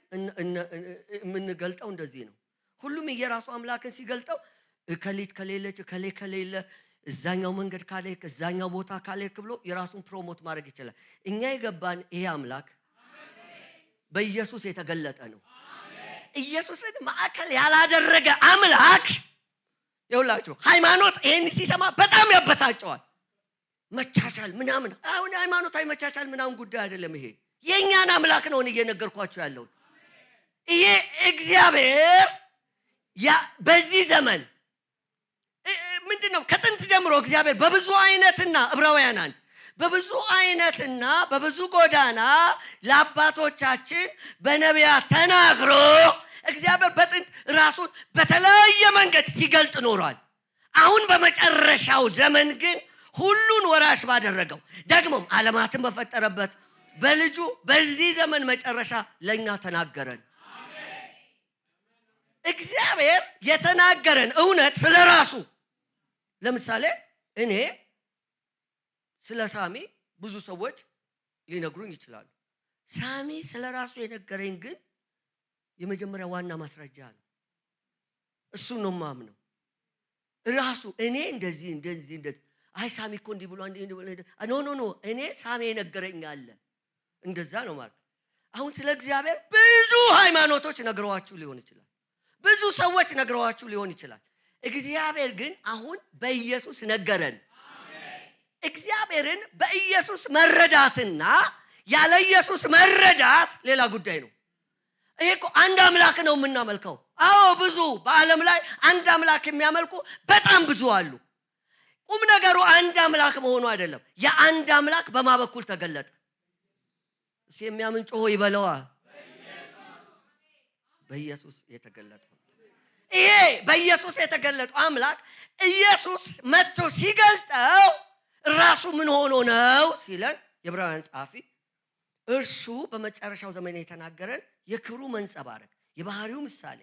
የምንገልጠው እንደዚህ ነው። ሁሉም የራሱ አምላክን ሲገልጠው ከሊት ከሌለች ከሌለ እዛኛው መንገድ ካለ እዛኛው ቦታ ካለ ብሎ የራሱን ፕሮሞት ማድረግ ይችላል። እኛ የገባን ይሄ አምላክ በኢየሱስ የተገለጠ ነው። ኢየሱስን ማዕከል ያላደረገ አምላክ ይኸውላችሁ ሃይማኖት ይሄን ሲሰማ በጣም ያበሳጨዋል። መቻቻል ምናምን አሁን ሃይማኖታዊ መቻቻል ምናምን ጉዳይ አይደለም። ይሄ የኛን አምላክ ነው እየነገርኳችሁ ያለው። ይሄ እግዚአብሔር በዚህ ዘመን ምንድነው? ከጥንት ጀምሮ እግዚአብሔር በብዙ አይነትና ዕብራውያን በብዙ አይነትና በብዙ ጎዳና ለአባቶቻችን በነቢያት ተናግሮ እግዚአብሔር በጥንት ራሱን በተለያየ መንገድ ሲገልጥ ኖሯል። አሁን በመጨረሻው ዘመን ግን ሁሉን ወራሽ ባደረገው ደግሞም ዓለማትን በፈጠረበት በልጁ በዚህ ዘመን መጨረሻ ለኛ ተናገረን። እግዚአብሔር የተናገረን እውነት ስለራሱ። ለምሳሌ እኔ ስለ ሳሚ ብዙ ሰዎች ሊነግሩኝ ይችላሉ። ሳሚ ስለራሱ የነገረኝ ግን የመጀመሪያ ዋና ማስረጃ ነው። እሱ ነው ማምነው ራሱ። እኔ እንደዚህ አይ ሳሚ እኮ እንዲህ ብሎ ኖ እኔ ሳሚ የነገረኝ አለ። እንደዛ ነው ማለት። አሁን ስለ እግዚአብሔር ብዙ ሃይማኖቶች ነግረዋችሁ ሊሆን ይችላል። ብዙ ሰዎች ነግረዋችሁ ሊሆን ይችላል። እግዚአብሔር ግን አሁን በኢየሱስ ነገረን። እግዚአብሔርን በኢየሱስ መረዳትና ያለ ኢየሱስ መረዳት ሌላ ጉዳይ ነው። ይሄ እኮ አንድ አምላክ ነው የምናመልከው። አዎ ብዙ በዓለም ላይ አንድ አምላክ የሚያመልኩ በጣም ብዙ አሉ። ቁም ነገሩ አንድ አምላክ መሆኑ አይደለም። የአንድ አምላክ በማ በኩል ተገለጠ? እሺ የሚያምን ጮሆ ይበለዋ። በኢየሱስ የተገለጠው ይሄ በኢየሱስ የተገለጠው አምላክ ኢየሱስ መጥቶ ሲገልጠው ራሱ ምን ሆኖ ነው ሲለን የዕብራውያን ጸሐፊ እርሱ በመጨረሻው ዘመን የተናገረን የክብሩ መንጸባረቅ የባህሪው ምሳሌ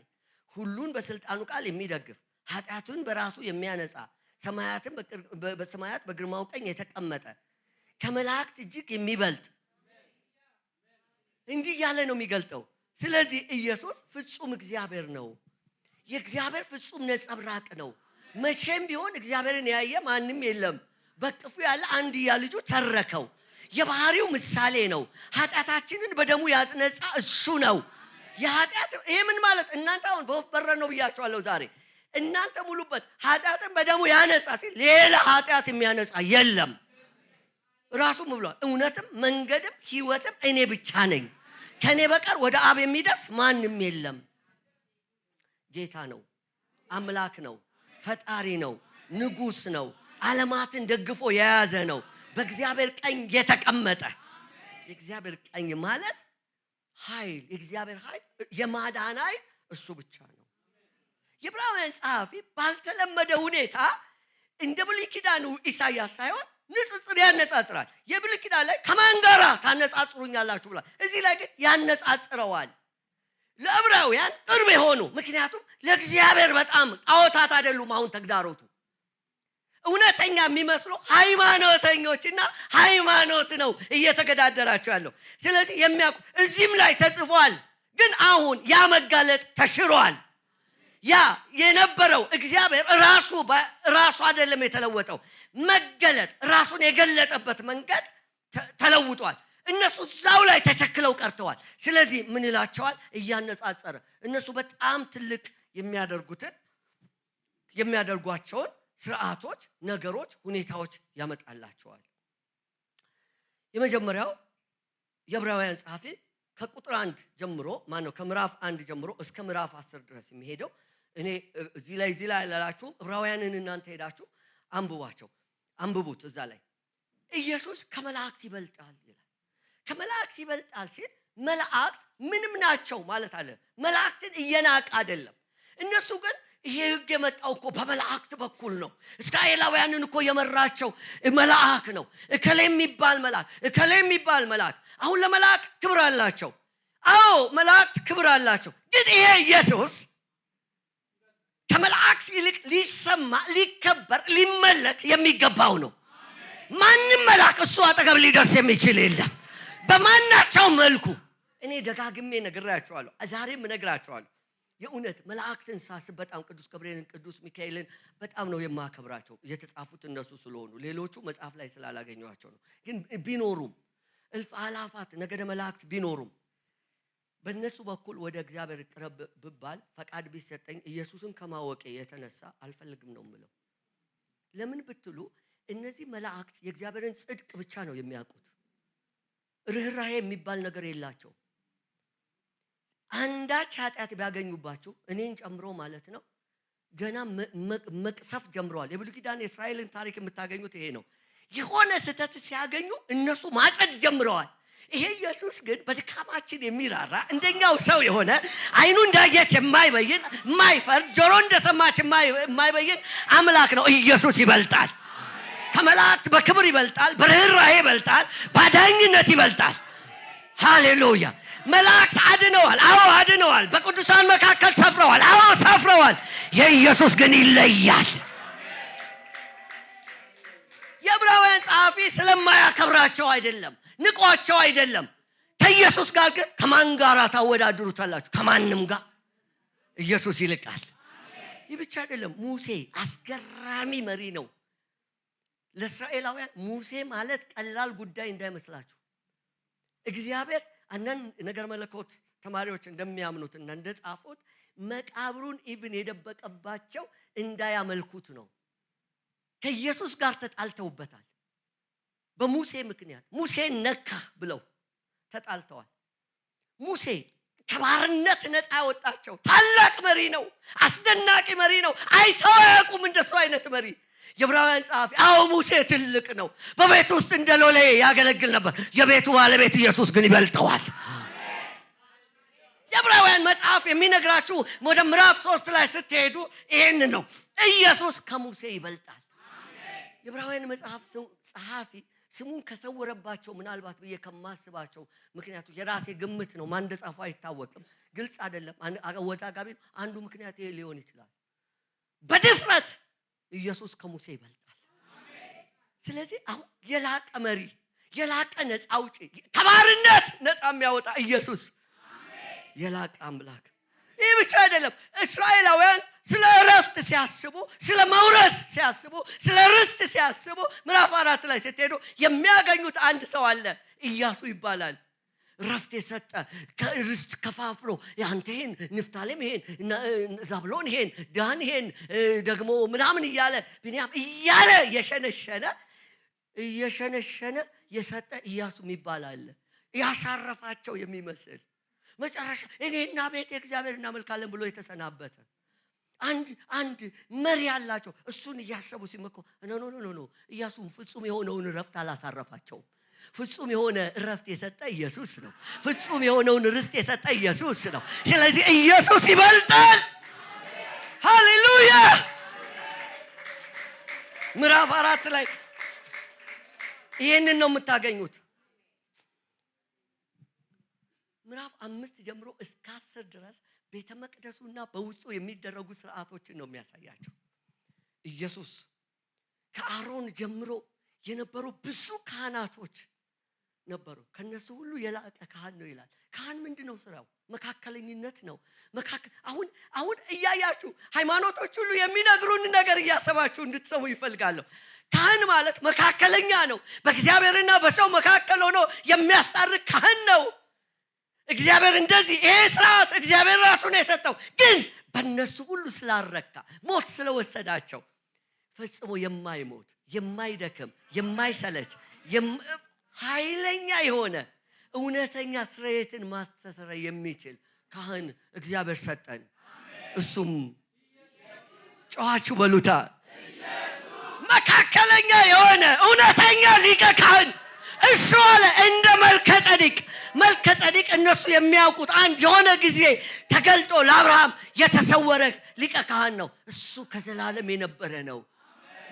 ሁሉን በስልጣኑ ቃል የሚደግፍ ኃጢአቱን በራሱ የሚያነጻ በሰማያት በግርማው ቀኝ የተቀመጠ ከመላእክት እጅግ የሚበልጥ እንዲህ ያለ ነው የሚገልጠው። ስለዚህ ኢየሱስ ፍጹም እግዚአብሔር ነው። የእግዚአብሔር ፍጹም ነጸብራቅ ነው። መቼም ቢሆን እግዚአብሔርን ያየ ማንም የለም። በቅፉ ያለ አንድያ ልጁ ተረከው። የባህሪው ምሳሌ ነው። ኃጢአታችንን በደሙ ያጽነጻ እሱ ነው። የኃጢአት ይሄ ምን ማለት እናንተ አሁን በወፍ በረር ነው ብያቸዋለሁ ዛሬ። እናንተ ሙሉበት ኃጢአትን በደሙ ያነጻ ሲል ሌላ ኃጢአት የሚያነጻ የለም። ራሱም ብሏል እውነትም መንገድም ሕይወትም እኔ ብቻ ነኝ፣ ከኔ በቀር ወደ አብ የሚደርስ ማንም የለም። ጌታ ነው፣ አምላክ ነው፣ ፈጣሪ ነው፣ ንጉስ ነው፣ ዓለማትን ደግፎ የያዘ ነው፣ በእግዚአብሔር ቀኝ የተቀመጠ። የእግዚአብሔር ቀኝ ማለት ኃይል፣ የእግዚአብሔር ኃይል፣ የማዳን ኃይል እሱ ብቻ ነው። የዕብራውያን ጸሐፊ ባልተለመደ ሁኔታ እንደ ብሉይ ኪዳኑ ኢሳይያስ ሳይሆን ንጽጽር ያነጻጽራል። የብሉይ ኪዳን ላይ ከማን ጋር ታነጻጽሩኛላችሁ ብሏል። እዚህ ላይ ግን ያነጻጽረዋል። ለዕብራውያን ቅርብ የሆኑ ምክንያቱም ለእግዚአብሔር በጣም ጣዖታት አይደሉም። አሁን ተግዳሮቱ እውነተኛ የሚመስሉ ሃይማኖተኞችና ሃይማኖት ነው እየተገዳደራቸው ያለው። ስለዚህ የሚያውቁ እዚህም ላይ ተጽፏል። ግን አሁን ያ መጋለጥ ተሽሯል። ያ የነበረው እግዚአብሔር ራሱ አይደለም የተለወጠው። መገለጥ ራሱን የገለጠበት መንገድ ተለውጧል። እነሱ እዛው ላይ ተቸክለው ቀርተዋል። ስለዚህ ምን ይላቸዋል? እያነጻጸረ እነሱ በጣም ትልቅ የሚያደርጓቸውን ስርዓቶች፣ ነገሮች፣ ሁኔታዎች ያመጣላቸዋል። የመጀመሪያው የዕብራውያን ጸሐፊ ከቁጥር 1 ጀምሮ ከምዕራፍ 1 ጀምሮ እስከ ምዕራፍ 10 ድረስ የሚሄደው እኔ እዚህ ላይ ያላላችሁ ዕብራውያንን እናንተ ሄዳችሁ አንብቡት። እዛ ላይ ኢየሱስ ከመላእክት ይበልጣል ይላል። ከመላእክት ይበልጣል ሲል መላእክት ምንም ናቸው ማለት አለ። መላእክትን እየናቀ አይደለም። እነሱ ግን ይሄ ሕግ የመጣው እኮ በመላእክት በኩል ነው። እስራኤላውያንን እኮ የመራቸው መልአክ ነው። እከሌ የሚባል መልአክ። አሁን ለመላእክት ክብር አላቸው። አዎ መላእክት ክብር አላቸው። ግን ይሄ ኢየሱስ ከመላእክት ይልቅ ሊሰማ፣ ሊከበር፣ ሊመለክ የሚገባው ነው። ማንም መልአክ እሱ አጠገብ ሊደርስ የሚችል የለም በማናቸው መልኩ። እኔ ደጋግሜ ነግራችኋለሁ፣ ዛሬም እነግራችኋለሁ። የእውነት መላእክትን ሳስብ በጣም ቅዱስ ገብርኤልን፣ ቅዱስ ሚካኤልን በጣም ነው የማከብራቸው። የተጻፉት እነሱ ስለሆኑ፣ ሌሎቹ መጽሐፍ ላይ ስላላገኘኋቸው ነው። ግን ቢኖሩም እልፍ አላፋት ነገደ መላእክት ቢኖሩም በእነሱ በኩል ወደ እግዚአብሔር ቅረብ ብባል ፈቃድ ቢሰጠኝ ኢየሱስን ከማወቄ የተነሳ አልፈልግም ነው የምለው። ለምን ብትሉ እነዚህ መላእክት የእግዚአብሔርን ጽድቅ ብቻ ነው የሚያውቁት። ርህራሄ የሚባል ነገር የላቸው። አንዳች ኃጢአት ቢያገኙባችሁ እኔን ጨምሮ ማለት ነው ገና መቅሰፍ ጀምረዋል። የብሉይ ኪዳን የእስራኤልን ታሪክ የምታገኙት ይሄ ነው። የሆነ ስህተት ሲያገኙ እነሱ ማጨድ ጀምረዋል። ይሄ ኢየሱስ ግን በድካማችን የሚራራ እንደኛው ሰው የሆነ አይኑ እንዳየች የማይበይን የማይፈርድ ጆሮ እንደሰማች የማይበይን አምላክ ነው። ኢየሱስ ይበልጣል። ከመላእክት በክብር ይበልጣል፣ በርህራሄ ይበልጣል፣ ባዳኝነት ይበልጣል። ሃሌሉያ። መላእክት አድነዋል፣ አዎ አድነዋል። በቅዱሳን መካከል ሰፍረዋል፣ አዎ ሰፍረዋል። የኢየሱስ ግን ይለያል። የዕብራውያን ጸሐፊ ስለማያከብራቸው አይደለም፣ ንቋቸው አይደለም። ከኢየሱስ ጋር ግን ከማን ጋር ታወዳድሩታላችሁ? ከማንም ጋር ኢየሱስ ይልቃል። ይህ ብቻ አይደለም። ሙሴ አስገራሚ መሪ ነው ለእስራኤላውያን። ሙሴ ማለት ቀላል ጉዳይ እንዳይመስላችሁ። እግዚአብሔር አንዳንድ ነገር መለኮት ተማሪዎች እንደሚያምኑትና እንደጻፉት መቃብሩን ኢብን የደበቀባቸው እንዳያመልኩት ነው። ከኢየሱስ ጋር ተጣልተውበታል በሙሴ ምክንያት። ሙሴ ነካ ብለው ተጣልተዋል። ሙሴ ከባርነት ነፃ ያወጣቸው ታላቅ መሪ ነው። አስደናቂ መሪ ነው። አይተው አያውቁም እንደሱ አይነት መሪ። የዕብራውያን ጸሐፊ አዎ ሙሴ ትልቅ ነው፣ በቤት ውስጥ እንደ ሎሌ ያገለግል ነበር። የቤቱ ባለቤት ኢየሱስ ግን ይበልጠዋል። የዕብራውያን መጽሐፍ የሚነግራችሁ ወደ ምዕራፍ 3 ላይ ስትሄዱ ይሄን ነው። ኢየሱስ ከሙሴ ይበልጣል። የዕብራውያን መጽሐፍ ጸሐፊ ስሙን ከሰወረባቸው ምናልባት ብዬ ከማስባቸው ምክንያቱ የራሴ ግምት ነው፣ ማን እንደጻፈው አይታወቅም፣ ግልጽ አይደለም፣ አወዛጋቢ ነው። አንዱ ምክንያት ይሄ ሊሆን ይችላል። በድፍረት ኢየሱስ ከሙሴ ይበልጣል። ስለዚህ አሁን የላቀ መሪ፣ የላቀ ነፃ አውጪ፣ ከባርነት ነፃ የሚያወጣ ኢየሱስ የላቀ አምላክ። ይህ ብቻ አይደለም። እስራኤላውያን ስለ እረፍት ሲያስቡ፣ ስለ መውረስ ሲያስቡ፣ ስለ ርስት ሲያስቡ ምዕራፍ 4 ላይ ስትሄዱ የሚያገኙት አንድ ሰው አለ፣ ኢያሱ ይባላል። ረፍት የሰጠ ከርስት ከፋፍሎ ያንተ ይሄን፣ ንፍታሌም ይሄን፣ ዛብሎን ይሄን፣ ዳን ይሄን ደግሞ ምናምን እያለ ቢንያም እያለ እየሸነሸነ የሰጠ ኢያሱ የሚባል አለ። ያሳረፋቸው የሚመስል መጨረሻ እኔና ቤቴ እግዚአብሔር እናመልካለን ብሎ የተሰናበተ አንድ መሪ ያላቸው። እሱን እያሰቡ ሲመኩ ኖ ኢያሱም ፍጹም የሆነውን ረፍት አላሳረፋቸው። ፍጹም የሆነ ረፍት የሰጠ ኢየሱስ ነው። ፍጹም የሆነውን ርስት የሰጠ ኢየሱስ ነው። ስለዚህ ኢየሱስ ይበልጣል። ሃሌሉያ። ምዕራፍ 4 ላይ ይሄንን ነው የምታገኙት። ምዕራፍ 5 ጀምሮ እስከ 10 ድረስ ቤተ መቅደሱና በውስጡ የሚደረጉ ስርዓቶችን ነው የሚያሳያቸው። ኢየሱስ ከአሮን ጀምሮ የነበሩ ብዙ ካህናቶች ነበሩ። ከነሱ ሁሉ የላቀ ካህን ነው ይላል። ካህን ምንድነው ስራው? መካከለኝነት ነው። አሁን እያያችሁ ሃይማኖቶች ሁሉ የሚነግሩን ነገር እያሰባችሁ እንድትሰሙ ይፈልጋለሁ። ካህን ማለት መካከለኛ ነው። በእግዚአብሔርና በሰው መካከል ሆኖ የሚያስታርቅ ካህን ነው። እግዚአብሔር እንደዚህ ይሄ ስርዓት እግዚአብሔር ራሱ ነው የሰጠው። ግን በእነሱ ሁሉ ስላረካ ሞት ስለወሰዳቸው ፈጽሞ የማይሞት የማይደክም የማይሰለች ኃይለኛ የሆነ እውነተኛ ስርየትን ማስተሰረይ የሚችል ካህን እግዚአብሔር ሰጠን። እሱም ጮኻችሁ በሉታ መካከለኛ የሆነ እውነተኛ ሊቀ ካህን እሱ አለ። እንደ መልከጼዴቅ እነሱ የሚያውቁት አንድ የሆነ ጊዜ ተገልጦ ለአብርሃም የተሰወረ ሊቀ ካህን ነው። እሱ ከዘላለም የነበረ ነው።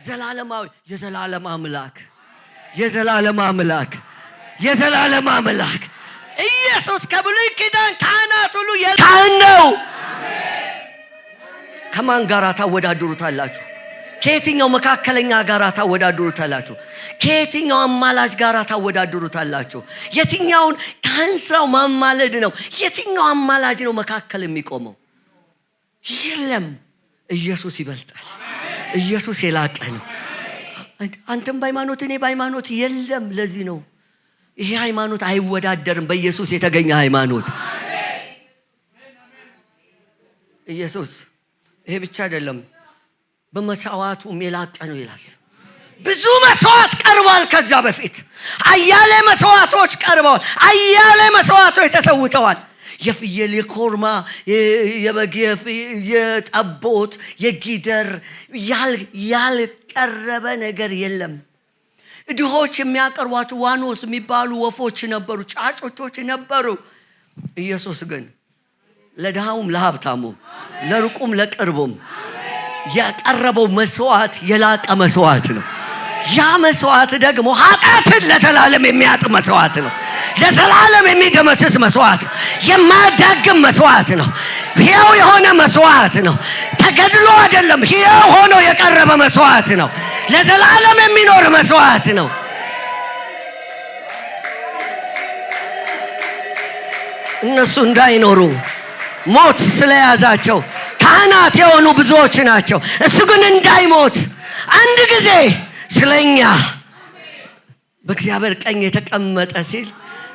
ዘላለማዊ የዘላለም አምላክ ኢየሱስ ከብሉይ ኪዳን ካህናት ሁሉ ካህን ነው። ከማን ጋር ታወዳድሩታላችሁ? ከየትኛው መካከለኛ ጋር ታወዳድሩታላችሁ? ከየትኛው አማላጅ ጋር ታወዳድሩታላችሁ? የትኛውን ካህን ስራው ማማለድ ነው? የትኛው አማላጅ ነው መካከል የሚቆመው? የለም። ኢየሱስ ይበልጣል። ኢየሱስ የላቀ ነው። አንተም በሃይማኖት እኔ በሃይማኖት የለም። ለዚህ ነው ይሄ ሃይማኖት አይወዳደርም። በኢየሱስ የተገኘ ሃይማኖት ኢየሱስ። ይሄ ብቻ አይደለም፣ በመስዋዕቱም የላቀ ነው ይላል። ብዙ መስዋዕት ቀርቧል። ከዛ በፊት አያሌ መስዋዕቶች ቀርበዋል። አያሌ መስዋዕቶች ተሰውተዋል። የፍየል፣ የኮርማ፣ የበግ፣ የጠቦት፣ የጊደር ያልቀረበ ነገር የለም። ድሆች የሚያቀርቧቸው ዋኖስ የሚባሉ ወፎች ነበሩ፣ ጫጮቾች ነበሩ። ኢየሱስ ግን ለድሃውም ለሀብታሙም ለሩቁም ለቅርቡም ያቀረበው መስዋዕት የላቀ መስዋዕት ነው። ያ መስዋዕት ደግሞ ኃጢአትን ለዘላለም የሚያጥብ መስዋዕት ነው። ለዘላለም የሚደመስስ መስዋዕት፣ የማያዳግም መስዋዕት ነው። ሕያው የሆነ መስዋዕት ነው። ተገድሎ አይደለም፣ ሕያው ሆኖ የቀረበ መስዋዕት ነው። ለዘላለም የሚኖር መስዋዕት ነው። እነሱ እንዳይኖሩ ሞት ስለያዛቸው ካህናት የሆኑ ብዙዎች ናቸው። እሱ ግን እንዳይሞት አንድ ጊዜ ስለኛ በእግዚአብሔር ቀኝ የተቀመጠ ሲል፣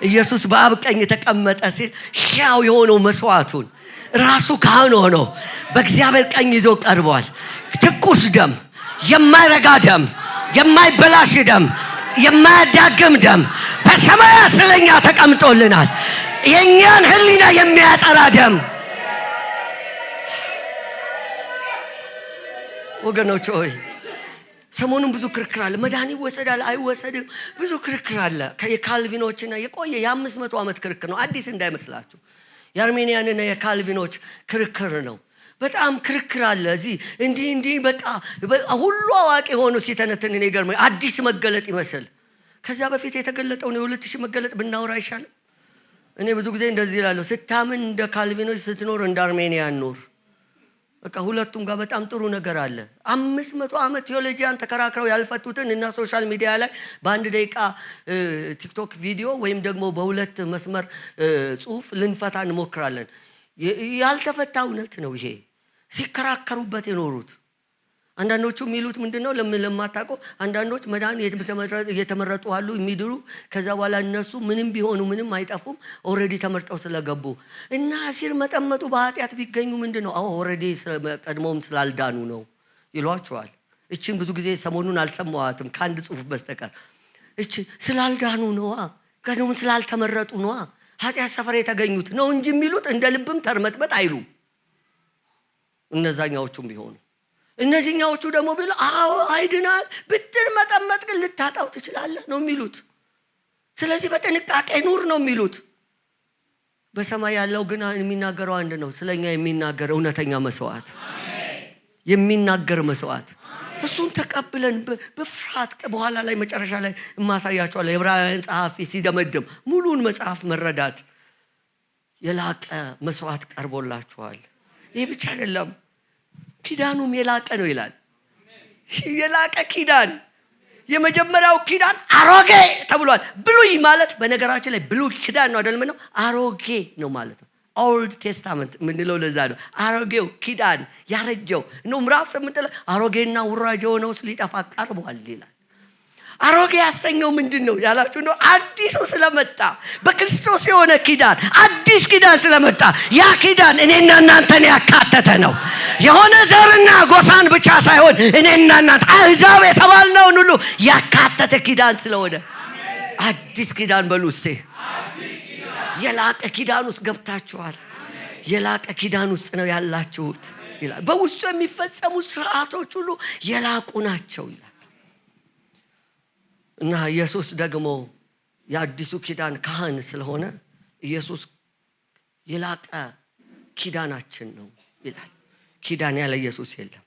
ኢየሱስ በአብ ቀኝ የተቀመጠ ሲል ሕያው የሆነው መስዋዕቱን ራሱ ካህን ሆኖ በእግዚአብሔር ቀኝ ይዞ ቀርቧል። ትኩስ ደም፣ የማይረጋ ደም፣ የማይበላሽ ደም፣ የማያዳግም ደም በሰማያት ስለኛ ተቀምጦልናል። የኛን ሕሊና የሚያጠራ ደም። ወገኖች ሆይ ሰሞኑን ብዙ ክርክር አለ። መድኃኒት ይወሰዳል አይወሰድም፣ ብዙ ክርክር አለ። የካልቪኖችና የቆየ የ500 ዓመት ክርክር ነው። አዲስ እንዳይመስላችሁ። የአርሜኒያንና የካልቪኖች ክርክር ነው። በጣም ክርክር አለ። እዚህ እንዲህ በቃ ሁሉ አዋቂ ሆኖ ሲተነትን እኔ ገርሞኝ አዲስ መገለጥ ይመስል ከዚያ በፊት የተገለጠውን የ2000 መገለጥ ብናወራ አይሻልም? እኔ ብዙ ጊዜ እንደዚህ እላለሁ፣ ስታምን እንደ ካልቪኖች ስትኖር እንደ አርሜኒያን ኖር። በቃ ሁለቱም ጋር በጣም ጥሩ ነገር አለ። 500 ዓመት ቴዎሎጂያን ተከራክረው ያልፈቱትን እና ሶሻል ሚዲያ ላይ በአንድ ደቂቃ ቲክቶክ ቪዲዮ ወይም ደግሞ በሁለት መስመር ጽሁፍ ልንፈታ እንሞክራለን። ያልተፈታ እውነት ነው ይሄ። ሲከራከሩበት የኖሩት አንዳንዶቹ የሚሉት ምንድነው? ለማታውቁ አንዳንዶች መዳን እየተመረጡ አሉ የሚድሩ። ከዛ በኋላ እነሱ ምንም ቢሆኑ ምንም አይጠፉም፣ ኦሬዲ ተመርጠው ስለገቡ እና ሲር መጠመጡ በኃጢአት ቢገኙ ምንድነው? ኦሬዲ ቀድሞም ስላልዳኑ ነው ይሏቸዋል። እቺን ብዙ ጊዜ ሰሞኑን አልሰማዋትም ከአንድ ጽሁፍ በስተቀር። እቺ ስላልዳኑ ነዋ፣ ቀድሞም ስላልተመረጡ ነዋ፣ ኃጢአት ሰፈር የተገኙት ነው እንጂ የሚሉት እንደ ልብም ተርመጥመጥ አይሉም። እነዛኛዎቹም ቢሆኑ እነዚህኛዎቹ ደግሞ ቢሉ አይድናል ብትር መጠመጥ ግን ልታጣው ትችላለህ ነው የሚሉት። ስለዚህ በጥንቃቄ ኑር ነው የሚሉት። በሰማይ ያለው ግን የሚናገረው አንድ ነው። ስለኛ የሚናገር እውነተኛ መስዋዕት፣ የሚናገር መስዋዕት። እሱን ተቀብለን በፍርሃት በኋላ ላይ መጨረሻ ላይ ማሳያቸዋለሁ። የዕብራውያን ጸሐፊ ሲደመድም ሙሉን መጽሐፍ መረዳት የላቀ መስዋዕት ቀርቦላችኋል። ይህ ብቻ አይደለም፣ ኪዳኑም የላቀ ነው ይላል። የላቀ ኪዳን። የመጀመሪያው ኪዳን አሮጌ ተብሏል። ብሉይ ማለት በነገራችን ላይ ብሉይ ኪዳን ነው አይደለም ነው፣ አሮጌ ነው ማለት ነው። ኦልድ ቴስታመንት ምንለው ለዛ ነው። አሮጌው ኪዳን ያረጀው ነው። ምዕራፍ 8 ላይ አሮጌና ውራጅ የሆነው ሊጠፋ ቀርቧል ይላል። አሮጌ ያሰኘው ምንድነው ያላችሁ ነው? አዲሱ ስለመጣ በክርስቶስ የሆነ ኪዳን፣ አዲስ ኪዳን ስለመጣ ያ ኪዳን እኔና እናንተን ያካተተ ነው። የሆነ ዘርና ጎሳን ብቻ ሳይሆን እኔና እናንተ አሕዛብ የተባልነውን ሁሉ ያካተተ ኪዳን ስለሆነ አዲስ ኪዳን በሉ እስቲ። የላቀ ኪዳን ውስጥ ገብታችኋል። የላቀ ኪዳን ውስጥ ነው ያላችሁት ይላል። በውስጡ የሚፈጸሙ ስርዓቶች ሁሉ የላቁ ናቸው ይላል። እና ኢየሱስ ደግሞ የአዲሱ ኪዳን ካህን ስለሆነ ኢየሱስ የላቀ ኪዳናችን ነው ይላል። ኪዳን ያለ ኢየሱስ የለም።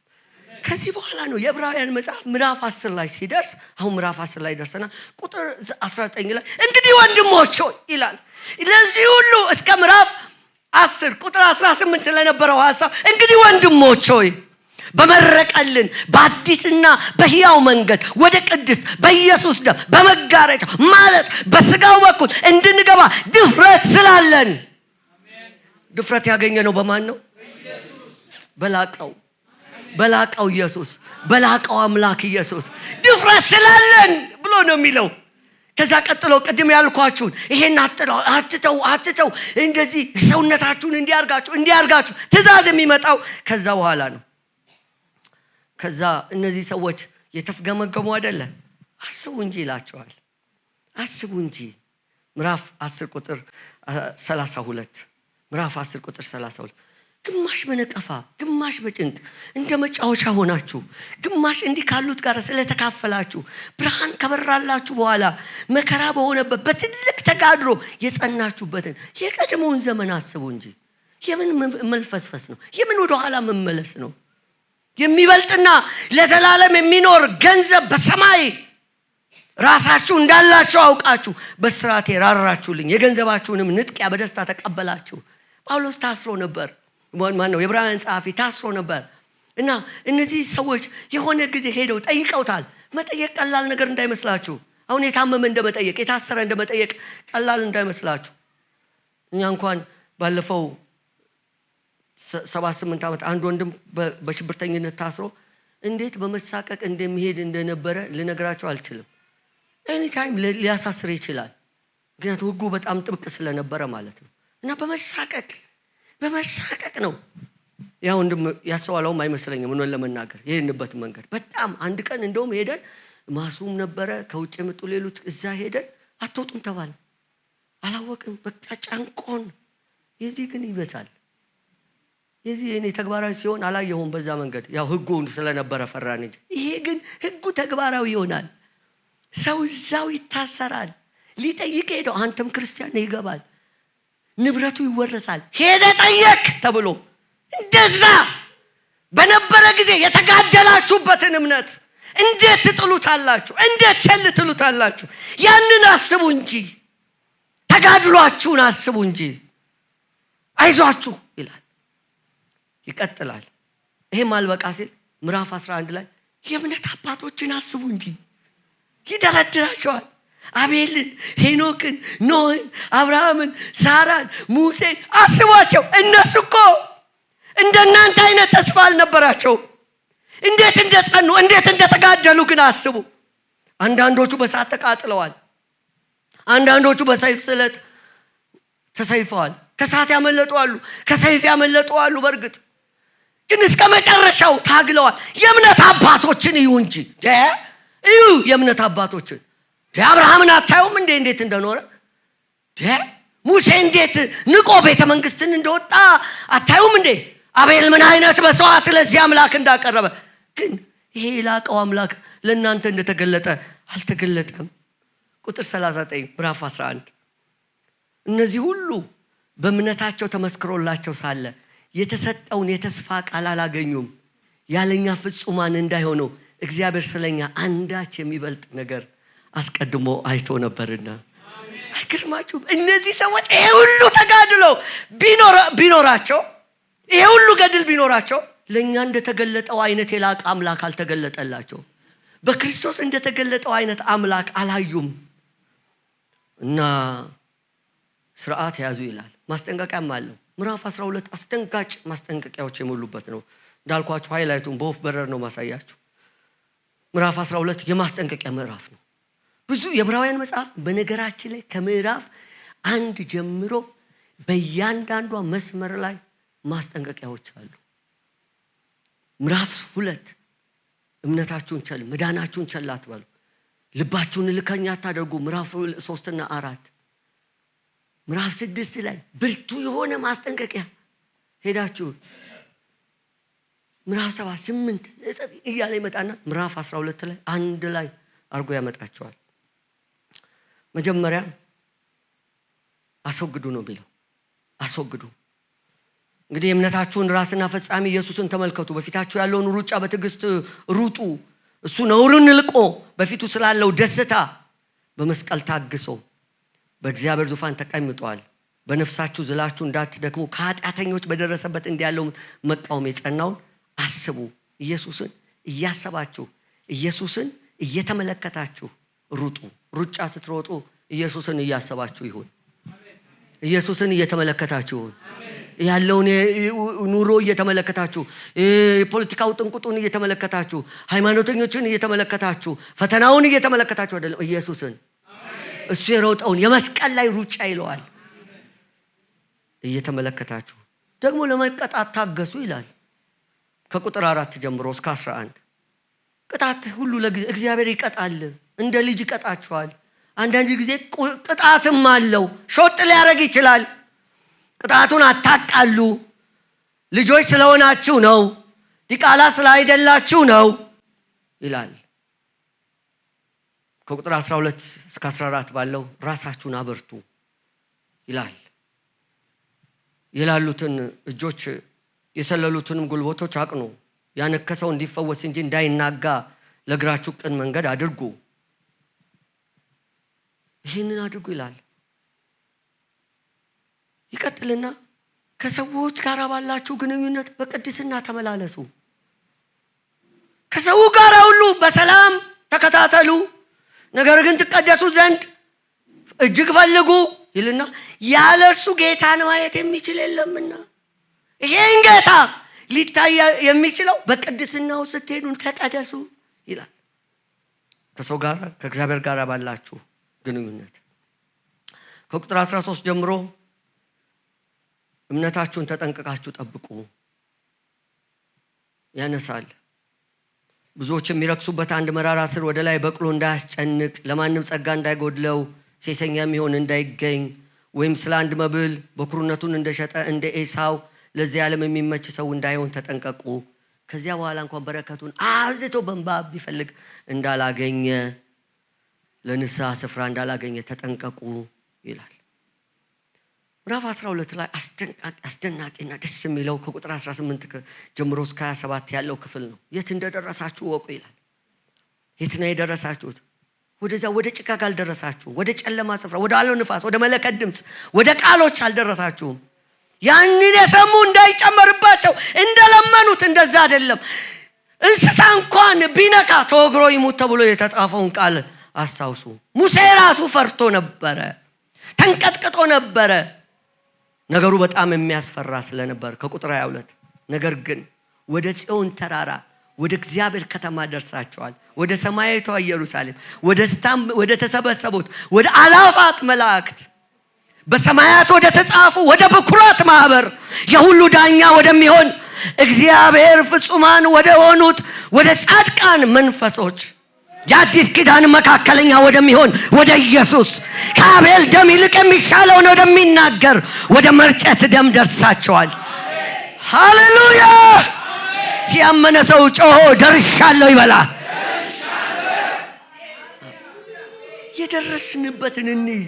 ከዚህ በኋላ ነው የዕብራውያን መጽሐፍ ምዕራፍ 10 ላይ ሲደርስ፣ አሁን ምዕራፍ 10 ላይ ደርሰናል። ቁጥር 19 ላይ እንግዲህ ወንድሞች ሆይ ይላል። ለዚህ ሁሉ እስከ ምዕራፍ 10 ቁጥር 18 ለነበረው ሐሳብ እንግዲህ ወንድሞች ሆይ በመረቀልን በአዲስና በሕያው መንገድ ወደ ቅድስት በኢየሱስ ደም በመጋረጃ ማለት በስጋው በኩል እንድንገባ ድፍረት ስላለን። ድፍረት ያገኘነው በማን ነው? በላቀው ኢየሱስ፣ በላቀው አምላክ ኢየሱስ ድፍረት ስላለን ብሎ ነው የሚለው። ከዛ ቀጥሎ ቅድም ያልኳችሁን ይሄን አትተው እንደዚህ ሰውነታችሁን እንዲያርጋችሁ ትእዛዝ የሚመጣው ከዛ በኋላ ነው። ከዛ እነዚህ ሰዎች የተፍገመገሙ አይደለ? አስቡ እንጂ ይላቸዋል። አስቡ እንጂ ምዕራፍ 10 ቁጥር 32 ምዕራፍ 10 ቁጥር 32 ግማሽ በነቀፋ ግማሽ በጭንቅ እንደ መጫወቻ ሆናችሁ፣ ግማሽ እንዲህ ካሉት ጋር ስለተካፈላችሁ፣ ብርሃን ከበራላችሁ በኋላ መከራ በሆነበት በትልቅ ተጋድሎ የጸናችሁበትን የቀድሞውን ዘመን አስቡ እንጂ። የምን መልፈስፈስ ነው? የምን ወደ ኋላ መመለስ ነው? የሚበልጥና ለዘላለም የሚኖር ገንዘብ በሰማይ ራሳችሁ እንዳላችሁ አውቃችሁ በስራቴ ራራችሁልኝ፣ የገንዘባችሁንም ንጥቂያ በደስታ ተቀበላችሁ። ጳውሎስ ታስሮ ነበር። ማን ነው? የዕብራውያን ጸሐፊ ታስሮ ነበር። እና እነዚህ ሰዎች የሆነ ጊዜ ሄደው ጠይቀውታል። መጠየቅ ቀላል ነገር እንዳይመስላችሁ። አሁን የታመመ እንደመጠየቅ፣ የታሰረ እንደመጠየቅ ቀላል እንዳይመስላችሁ። እኛ እንኳን ባለፈው 78 ዓመት አንድ ወንድም በሽብርተኝነት ታስሮ እንዴት በመሳቀቅ እንደሚሄድ እንደነበረ ልነግራችሁ አልችልም። ኤኒ ታይም ሊያሳስር ይችላል። ምክንያቱም ህጉ በጣም ጥብቅ ስለነበረ ማለት ነው። እና በመሳቀቅ ነው። ያ ወንድም ያስተዋለውም አይመስለኝም ምን ለመናገር ይሄንበት መንገድ። በጣም አንድ ቀን እንደውም ሄደን ማሱም ነበረ ከውጭ የመጡ ሌሎች፣ እዛ ሄደን አትወጡም ተባለ። አላወቅም፣ በቃ ጫንቆን። የዚህ ግን ይበዛል። የዚህ እኔ ተግባራዊ ሲሆን አላየሁም በዛ መንገድ፣ ያው ህጉ ስለነበረ ፈራን እንጂ። ይሄ ግን ህጉ ተግባራዊ ይሆናል። ሰው እዛው ይታሰራል። ሊጠይቅ ሄደው አንተም ክርስቲያን ነው ይገባል፣ ንብረቱ ይወረሳል። ሄደ ጠየቅ ተብሎ እንደዛ በነበረ ጊዜ የተጋደላችሁበትን እምነት እንዴት ትጥሉታላችሁ? እንዴት ቸል ትሉታላችሁ? ያንን አስቡ እንጂ፣ ተጋድሏችሁን አስቡ እንጂ። አይዟችሁ ይላል። ይቀጥላል። ይሄም አልበቃ ሲል ምዕራፍ 11 ላይ የእምነት አባቶችን አስቡ እንጂ ይደረድራቸዋል። አቤልን፣ ሄኖክን፣ ኖህን፣ አብርሃምን፣ ሳራን፣ ሙሴን አስቧቸው። እነሱ እኮ እንደናንተ አይነት ተስፋ አልነበራቸው። እንዴት እንደጸኑ፣ እንዴት እንደተጋደሉ ግን አስቡ። አንዳንዶቹ በእሳት ተቃጥለዋል። አንዳንዶቹ በሰይፍ ስለት ተሰይፈዋል። ከእሳት ያመለጡ አሉ፣ ከሰይፍ ያመለጡ አሉ። በእርግጥ ግን እስከ መጨረሻው ታግለዋል። የእምነት አባቶችን እዩ እንጂ እዩ። የእምነት አባቶችን አብርሃምን አታዩም እንዴ? እንዴት እንደኖረ። ሙሴ እንዴት ንቆ ቤተ መንግስትን እንደወጣ አታዩም እንዴ? አቤል ምን አይነት መስዋዕት ለዚህ አምላክ እንዳቀረበ። ግን ይሄ ላቀው አምላክ ለእናንተ እንደተገለጠ አልተገለጠም። ቁጥር 39 ምዕራፍ 11 እነዚህ ሁሉ በእምነታቸው ተመስክሮላቸው ሳለ የተሰጠውን የተስፋ ቃል አላገኙም። ያለኛ ፍጹማን እንዳይሆኑ እግዚአብሔር ስለኛ አንዳች የሚበልጥ ነገር አስቀድሞ አይቶ ነበርና። አይገርማችሁም? እነዚህ ሰዎች ይሄ ሁሉ ተጋድለው ቢኖራቸው፣ ይሄ ሁሉ ገድል ቢኖራቸው ለኛ እንደተገለጠው አይነት የላቀ አምላክ አልተገለጠላቸው። በክርስቶስ እንደተገለጠው አይነት አምላክ አላዩም። እና ስርዓት ያዙ ይላል። ማስጠንቀቂያም አለው። ምዕራፍ 12 አስደንጋጭ ማስጠንቀቂያዎች የሞሉበት ነው። እንዳልኳችሁ ሃይላይቱን በወፍ በረር ነው ማሳያችሁ። ምዕራፍ 12 የማስጠንቀቂያ ምዕራፍ ነው። ብዙ የዕብራውያን መጽሐፍ በነገራችን ላይ ከምዕራፍ 1 ጀምሮ በእያንዳንዷ መስመር ላይ ማስጠንቀቂያዎች አሉ። ምዕራፍ 2 እምነታችሁን ቸል፣ መዳናችሁን ቸል አትበሉ፣ ልባችሁን ልከኛ አታደርጉ። ምዕራፍ 3 እና 4 ምዕራፍ 6 ላይ ብርቱ የሆነ ማስጠንቀቂያ ሄዳችሁ ምዕራፍ 7 8 እያለ ይመጣና ምዕራፍ 12 ላይ አንድ ላይ አርጎ ያመጣቸዋል። መጀመሪያ አስወግዱ ነው የሚለው። አስወግዱ። እንግዲህ የእምነታችሁን ራስና ፈጻሚ ኢየሱስን ተመልከቱ። በፊታችሁ ያለውን ሩጫ በትዕግስት ሩጡ። እሱ ነውርን ልቆ በፊቱ ስላለው ደስታ በመስቀል ታግሶ በእግዚአብሔር ዙፋን ተቀምጧል። በነፍሳችሁ ዝላችሁ እንዳትደክሙ ከኃጢአተኞች በደረሰበት እንዲያለው መቃወም የጸናውን አስቡ። ኢየሱስን እያሰባችሁ፣ ኢየሱስን እየተመለከታችሁ ሩጡ። ሩጫ ስትሮጡ ኢየሱስን እያሰባችሁ ይሁን። ኢየሱስን እየተመለከታችሁ ይሁን። ያለውን ኑሮ እየተመለከታችሁ፣ ፖለቲካው ጥንቁጡን እየተመለከታችሁ፣ ሃይማኖተኞችን እየተመለከታችሁ፣ ፈተናውን እየተመለከታችሁ አይደለም፣ ኢየሱስን እሱ የሮጠውን የመስቀል ላይ ሩጫ ይለዋል። እየተመለከታችሁ ደግሞ ለመቀጣት ታገሱ ይላል። ከቁጥር 4 ጀምሮ እስከ 11 ቅጣት ሁሉ እግዚአብሔር ይቀጣል። እንደ ልጅ ይቀጣችኋል። አንዳንድ ጊዜ ቅጣትም አለው። ሾጥ ሊያደርግ ይችላል። ቅጣቱን አታቃሉ። ልጆች ስለሆናችሁ ነው፣ ዲቃላ ስላይደላችሁ ነው ይላል። ከቁጥር 12 እስከ 14 ባለው ራሳችሁን አበርቱ ይላል። የላሉትን እጆች የሰለሉትንም ጉልበቶች አቅኑ። ያነከሰው እንዲፈወስ እንጂ እንዳይናጋ ለእግራችሁ ቅን መንገድ አድርጉ። ይህንን አድርጉ ይላል። ይቀጥልና ከሰዎች ጋር ባላችሁ ግንኙነት በቅድስና ተመላለሱ፣ ከሰው ጋር ሁሉ በሰላም ተከታተሉ፣ ነገር ግን ትቀደሱ ዘንድ እጅግ ፈልጉ ይልና ያለ እርሱ ጌታን ማየት የሚችል የለምና። ይሄን ጌታ ሊታይ የሚችለው በቅድስናው ስትሄዱ ተቀደሱ ይላል። ከሰው ጋር ከእግዚአብሔር ጋር ባላችሁ ግንኙነት ከቁጥር 13 ጀምሮ እምነታችሁን ተጠንቅቃችሁ ጠብቁ ያነሳል። ብዙዎች የሚረክሱበት አንድ መራራ ስር ወደ ላይ በቅሎ እንዳያስጨንቅ፣ ለማንም ጸጋ እንዳይጎድለው፣ ሴሰኛ የሚሆን እንዳይገኝ፣ ወይም ስለ አንድ መብል በኩርነቱን እንደሸጠ እንደ ኤሳው ለዚህ ዓለም የሚመች ሰው እንዳይሆን ተጠንቀቁ። ከዚያ በኋላ እንኳን በረከቱን አብዝቶ በእንባ ቢፈልግ እንዳላገኘ፣ ለንስሐ ስፍራ እንዳላገኘ ተጠንቀቁ ይላል። ምዕራፍ 12 ላይ አስደናቂና ደስ የሚለው ከቁጥር 18 ጀምሮ እስከ 27 ያለው ክፍል ነው። የት እንደደረሳችሁ ወቁ ይላል። የት ነው የደረሳችሁት? ወደዛ ወደ ጭጋግ አልደረሳችሁም። ወደ ጨለማ ስፍራ፣ ወደ አለው ንፋስ፣ ወደ መለከት ድምፅ፣ ወደ ቃሎች አልደረሳችሁም። ያንን የሰሙ እንዳይጨመርባቸው እንደለመኑት እንደዛ አይደለም። እንስሳ እንኳን ቢነካ ተወግሮ ይሙት ተብሎ የተጻፈውን ቃል አስታውሱ። ሙሴ ራሱ ፈርቶ ነበረ፣ ተንቀጥቅጦ ነበረ። ነገሩ በጣም የሚያስፈራ ስለነበር ከቁጥር 22 ነገር ግን ወደ ጽዮን ተራራ ወደ እግዚአብሔር ከተማ ደርሳቸዋል፣ ወደ ሰማያዊቷ ኢየሩሳሌም፣ ወደ ተሰበሰቡት ወደ አላፋት መላእክት፣ በሰማያት ወደ ተጻፉ ወደ በኩራት ማህበር፣ የሁሉ ዳኛ ወደሚሆን እግዚአብሔር ፍጹማን ወደ ሆኑት ወደ ጻድቃን መንፈሶች፣ የአዲስ ኪዳን መካከለኛ ወደሚሆን ወደ ኢየሱስ፣ ከአቤል ደም ይልቅ የሚሻለውን ወደሚናገር ወደ መርጨት ደም ደርሳቸዋል። ሃሌሉያ! ሲያመነ ሰው ጮሆ ደርሻለሁ ይበላ። የደረስንበትን እንይ።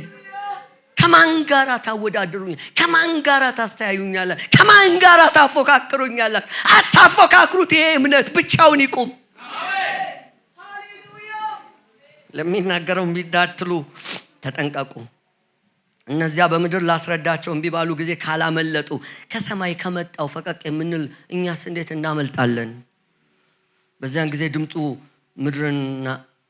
ከማን ጋራ ታወዳድሩኝ? ከማን ጋራ ታስተያዩኛለ? ከማን ጋራ ታፎካክሩኛለ? አታፎካክሩት። ይሄ እምነት ብቻውን ይቁም። ለሚናገረው ቢዳትሉ ተጠንቀቁ። እነዚያ በምድር ላስረዳቸው እምቢ ባሉ ጊዜ ካላመለጡ ከሰማይ ከመጣው ፈቀቅ የምንል እኛስ እንዴት እናመልጣለን? በዚያን ጊዜ ድምጡ ምድርን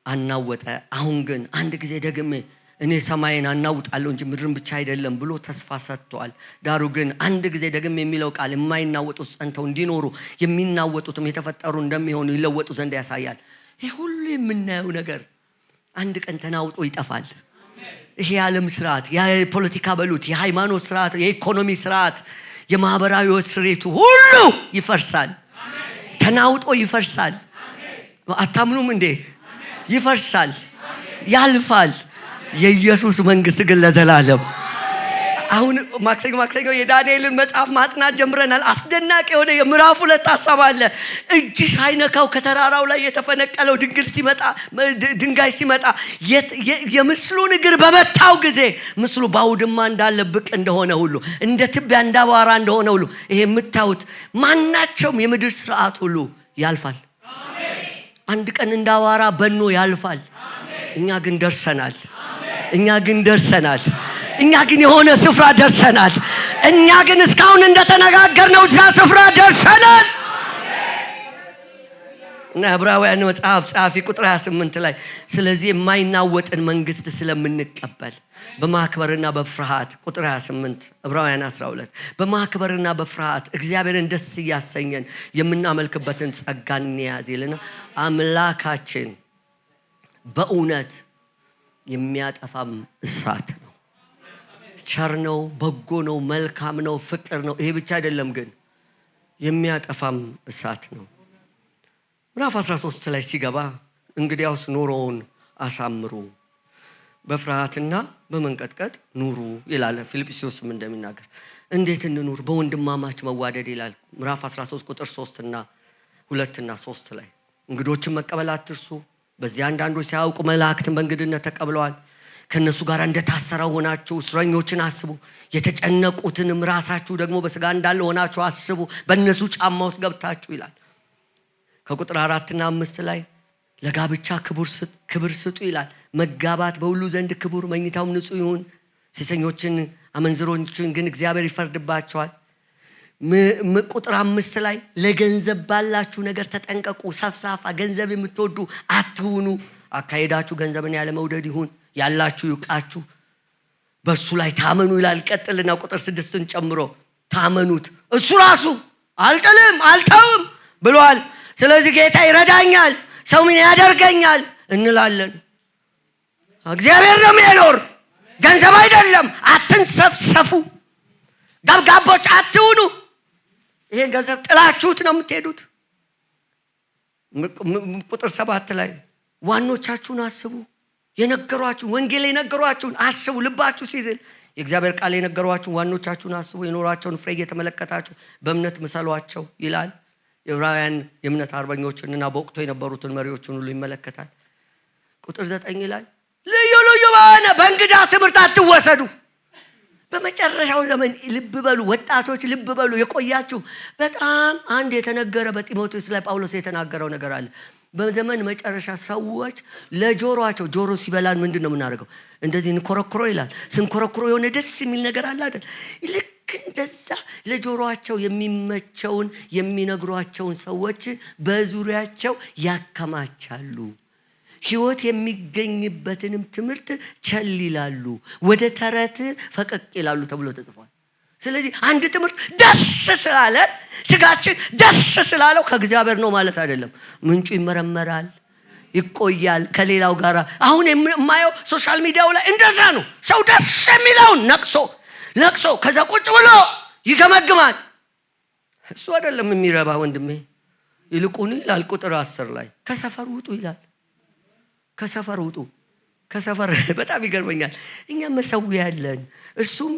አናወጠ። አሁን ግን አንድ ጊዜ ደግሜ እኔ ሰማይን አናውጣለሁ እንጂ ምድርን ብቻ አይደለም ብሎ ተስፋ ሰጥቷል። ዳሩ ግን አንድ ጊዜ ደግሜ የሚለው ቃል የማይናወጡት ጸንተው እንዲኖሩ የሚናወጡትም የተፈጠሩ እንደሚሆኑ ይለወጡ ዘንድ ያሳያል። ይህ ሁሉ የምናየው ነገር አንድ ቀን ተናውጦ ይጠፋል። ይሄ የዓለም ስርዓት፣ የፖለቲካ በሉት፣ የሃይማኖት ስርዓት፣ የኢኮኖሚ ስርዓት፣ የማህበራዊ ስርዓቱ ሁሉ ይፈርሳል። ተናውጦ ይፈርሳል። አታምኑም እንዴ? ይፈርሳል፣ ያልፋል። የኢየሱስ መንግስት ግን ለዘላለም። አሁን ማክሰኞ የዳንኤልን መጽሐፍ ማጥናት ጀምረናል። አስደናቂ የሆነ የምዕራፍ 2 ሐሳብ አለ። እጅ ሳይነካው ከተራራው ላይ የተፈነቀለው ድንጋይ ሲመጣ የምስሉን እግር በመታው ጊዜ ምስሉ ባውድማ እንዳለ ብቅ እንደሆነ ሁሉ፣ እንደ ትቢያ እንዳባራ እንደሆነ ሁሉ ይሄ የምታዩት ማናቸውም የምድር ስርዓት ሁሉ ያልፋል። አንድ ቀን እንዳባራ በኖ ያልፋል። እኛ ግን ደርሰናል። እኛ ግን የሆነ ስፍራ ደርሰናል። እኛ ግን እስካሁን እንደተነጋገርነው እዛ ስፍራ ደርሰናል። እና ዕብራውያን መጽሐፍ ጸሐፊ ቁጥር 28 ላይ ስለዚህ የማይናወጥን መንግስት ስለምንቀበል በማክበርና በፍርሃት፣ ቁጥር 28 ዕብራውያን 12 በማክበርና በፍርሃት እግዚአብሔርን ደስ እያሰኘን የምናመልክበትን ጸጋ እንያዝ ይልና አምላካችን በእውነት የሚያጠፋም እሳት ነው። ቸር ነው፣ በጎ ነው፣ መልካም ነው፣ ፍቅር ነው። ይሄ ብቻ አይደለም ግን የሚያጠፋም እሳት ነው። ምዕራፍ 13 ላይ ሲገባ እንግዲያውስ ኑሮውን አሳምሩ፣ በፍርሃትና በመንቀጥቀጥ ኑሩ ይላል። ፊልጵስዩስም እንደሚናገር እንዴት እንኑር? በወንድማማች መዋደድ ይላል። ምዕራፍ 13 ቁጥር 2 እና 3 ላይ እንግዶችን መቀበል አትርሱ። በዚህ አንዳንዶች ሳያውቁ መላእክትን በእንግድነት ተቀብለዋል። ከነሱ ጋር እንደታሰረ ሆናችሁ እስረኞችን አስቡ። የተጨነቁትንም ራሳችሁ ደግሞ በስጋ እንዳለ ሆናችሁ አስቡ፣ በእነሱ ጫማ ውስጥ ገብታችሁ ይላል። ከቁጥር 4 እና 5 ላይ ለጋብቻ ክብር ስጡ ይላል። መጋባት በሁሉ ዘንድ ክቡር፣ መኝታውም ንጹህ ይሁን። ሴሰኞችን አመንዝሮችን ግን እግዚአብሔር ይፈርድባቸዋል። ቁጥር 5 ላይ ለገንዘብ ባላችሁ ነገር ተጠንቀቁ። ሰፍሳፋ ገንዘብ የምትወዱ አትሁኑ። አካሄዳችሁ ገንዘብን ያለ መውደድ ይሁን። ያላችሁ ይውቃችሁ፣ በእርሱ ላይ ታመኑ ይላል። ቀጥልና ቁጥር 6ን ጨምሮ ታመኑት፣ እሱ ራሱ አልጥልም አልተውም ብሏል። ስለዚህ ጌታ ይረዳኛል፣ ሰው ምን ያደርገኛል እንላለን። እግዚአብሔር ነው የሚያኖር፣ ገንዘብ አይደለም። አትንሰፍሰፉ፣ ገብጋቦች አትሁኑ። ይሄን ገንዘብ ጥላችሁት ነው የምትሄዱት። ቁጥር 7 ላይ ዋኖቻችሁን አስቡ፣ የነገሯችሁ ወንጌል የነገሯችሁን አስቡ። ልባችሁ ሲዝል የእግዚአብሔር ቃል የነገሯችሁን ዋኖቻችሁን አስቡ፣ የኖራቸውን ፍሬ እየተመለከታችሁ በእምነት ምሰሏቸው ይላል። የዕብራውያን የእምነት አርበኞችንና በወቅቱ የነበሩትን መሪዎችን ሁሉ ይመለከታል። ቁጥር 9 ላይ ልዩ ልዩ በሆነ በእንግዳ ትምህርት አትወሰዱ። በመጨረሻው ዘመን ልብ በሉ ወጣቶች፣ ልብ በሉ የቆያችሁ። በጣም አንድ የተነገረ በጢሞቴዎስ ላይ ጳውሎስ የተናገረው ነገር አለ። በዘመን መጨረሻ ሰዎች ለጆሮአቸው፣ ጆሮ ሲበላን ምንድን ነው የምናደርገው? እንደዚህ እንኮረኩሮ ይላል። ስንኮረኩሮ የሆነ ደስ የሚል ነገር አለ አይደል? ልክ እንደዛ ለጆሮአቸው የሚመቸውን የሚነግሯቸውን ሰዎች በዙሪያቸው ያከማቻሉ። ሕይወት የሚገኝበትንም ትምህርት ቸል ይላሉ፣ ወደ ተረት ፈቀቅ ይላሉ ተብሎ ተጽፏል። ስለዚህ አንድ ትምህርት ደስ ስላለን፣ ስጋችን ደስ ስላለው ከእግዚአብሔር ነው ማለት አይደለም። ምንጩ ይመረመራል፣ ይቆያል ከሌላው ጋር። አሁን የማየው ሶሻል ሚዲያው ላይ እንደዛ ነው። ሰው ደስ የሚለውን ነቅሶ ከዛ ቁጭ ብሎ ይገመግማል። እሱ አይደለም የሚረባ ወንድሜ። ይልቁን ይላል ቁጥር 10 ላይ ከሰፈር ውጡ ይላል። ከሰፈር ውጡ። ከሰፈር በጣም ይገርመኛል። እኛ መሰዊያ ያለን፣ እርሱም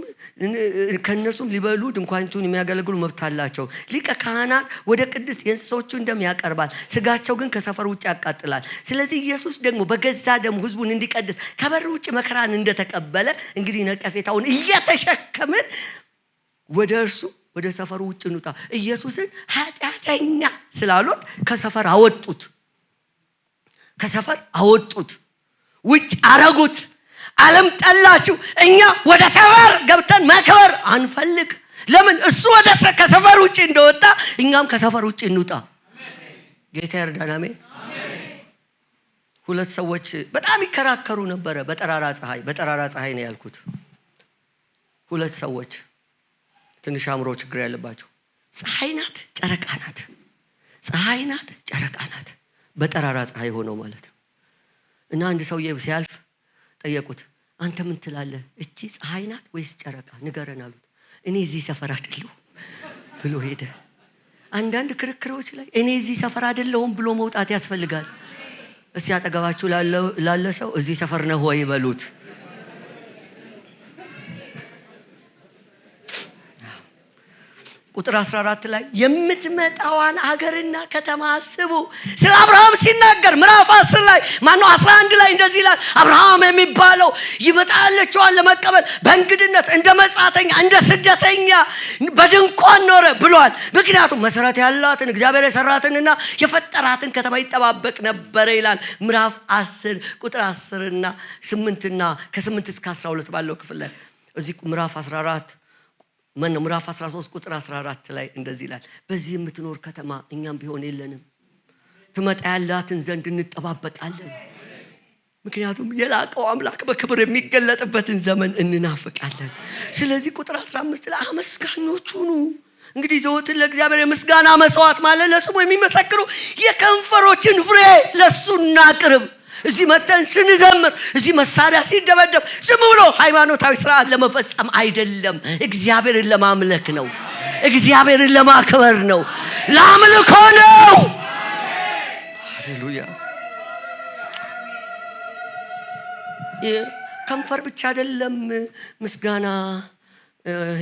ከነርሱም ሊበሉ ድንኳኒቱን የሚያገለግሉ መብት አላቸው። ሊቀ ካህናት ወደ ቅድስት የእንስሶቹን ደም ያቀርባል፣ ስጋቸው ግን ከሰፈር ውጭ ያቃጥላል። ስለዚህ ኢየሱስ ደግሞ በገዛ ደሙ ሕዝቡን እንዲቀድስ ከበር ውጭ መከራን እንደተቀበለ እንግዲህ ነቀፌታውን እየተሸከምን ወደ እርሱ ወደ ሰፈሩ ውጭ እንውጣ። ኢየሱስን ኃጢአተኛ ስላሉት ከሰፈር አወጡት፣ ውጭ አረጉት። ዓለም ጠላችሁ። እኛ ወደ ሰፈር ገብተን መክበር አንፈልግ። ለምን? እሱ ከሰፈር ውጭ እንደወጣ እኛም ከሰፈር ውጭ እንውጣ። ጌታ ይርዳን። አሜን። 2 ሰዎች በጣም ይከራከሩ ነበረ በጠራራ ፀሐይ ነው ያልኩት። 2 ሰዎች ትንሽ አእምሮ ችግር ያለባቸው፣ ፀሐይ ናት ጨረቃ ናት፣ በጠራራ ፀሐይ ሆነው ማለት ነው። እና አንድ ሰውዬ ሲያልፍ ጠየቁት፣ አንተ ምን ትላለህ? እቺ ፀሐይ ናት ወይስ ጨረቃ ንገረን አሉት። እኔ እዚህ ሰፈር አይደለሁም ብሎ ሄደ። አንዳንድ ክርክሮች ላይ እኔ እዚህ ሰፈር አይደለሁም ብሎ መውጣት ያስፈልጋል። እስቲ አጠገባችሁ ላለ ሰው እዚህ ሰፈር ነህ ወይ በሉት። ቁጥር 14 ላይ የምትመጣዋን አገርና ከተማ አስቡ። ስለ አብርሃም ሲናገር ምዕራፍ 10 ላይ 11 ላይ እንደዚህ ይላል። አብርሃም የሚባለው ይመጣለችዋን ለመቀበል በእንግድነት እንደ መጻተኛ እንደ ስደተኛ በድንኳን ኖረ ብሏል። ምክንያቱም መሰረት ያላትን እግዚአብሔር የሰራትንና የፈጠራትን ከተማ ይጠባበቅ ነበረ ይላል። ምዕራፍ 10 ቁጥር 10 እና 8 እና ከ8 እስከ 12 ባለው ክፍል ላይ እዚህ ምዕራፍ 13 ቁጥር 14 ላይ እንደዚህ ይላል። በዚህ የምትኖር ከተማ እኛም ቢሆን የለንም፣ ትመጣ ያላትን ዘንድ እንጠባበቃለን። ምክንያቱም የላቀው አምላክ በክብር የሚገለጥበትን ዘመን እንናፍቃለን። ስለዚህ ቁጥር 15 ላይ አመስጋኞች ሁኑ። እንግዲህ ዘወትር ለእግዚአብሔር የምስጋና መስዋዕት ማለት ለስሙ የሚመሰክሩ የከንፈሮችን ፍሬ ለሱ እናቅርብ። እዚህ መተን ስንዘምር፣ እዚህ መሳሪያ ሲደበደብ ዝም ብሎ ሃይማኖታዊ ስርዓት ለመፈጸም አይደለም። እግዚአብሔርን ለማምለክ ነው። እግዚአብሔርን ለማክበር ነው። ለአምልኮ ነው። ሃሌሉያ። ከንፈር ብቻ አይደለም ምስጋና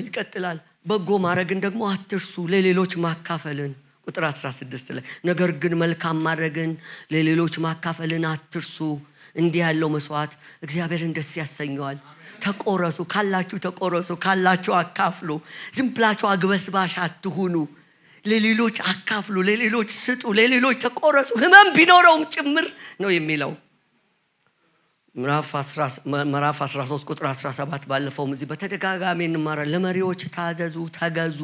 ይቀጥላል። በጎ ማድረግን ደግሞ አትርሱ፣ ለሌሎች ማካፈልን። ቁጥር 16 ላይ ነገር ግን መልካም ማድረግን ለሌሎች ማካፈልን አትርሱ። እንዲህ ያለው መስዋዕት እግዚአብሔርን ደስ ያሰኘዋል። ተቆረሱ፣ ካላችሁ ተቆረሱ፣ ካላችሁ አካፍሉ። ዝም ብላችሁ አግበስባሽ አትሁኑ። ለሌሎች አካፍሉ፣ ለሌሎች ስጡ፣ ለሌሎች ተቆረሱ፣ ህመም ቢኖረውም ጭምር ነው የሚለው። ምዕራፍ 13 ቁጥር 17 ባለፈውም እዚህ በተደጋጋሚ እንማራለን። ለመሪዎች ታዘዙ፣ ተገዙ።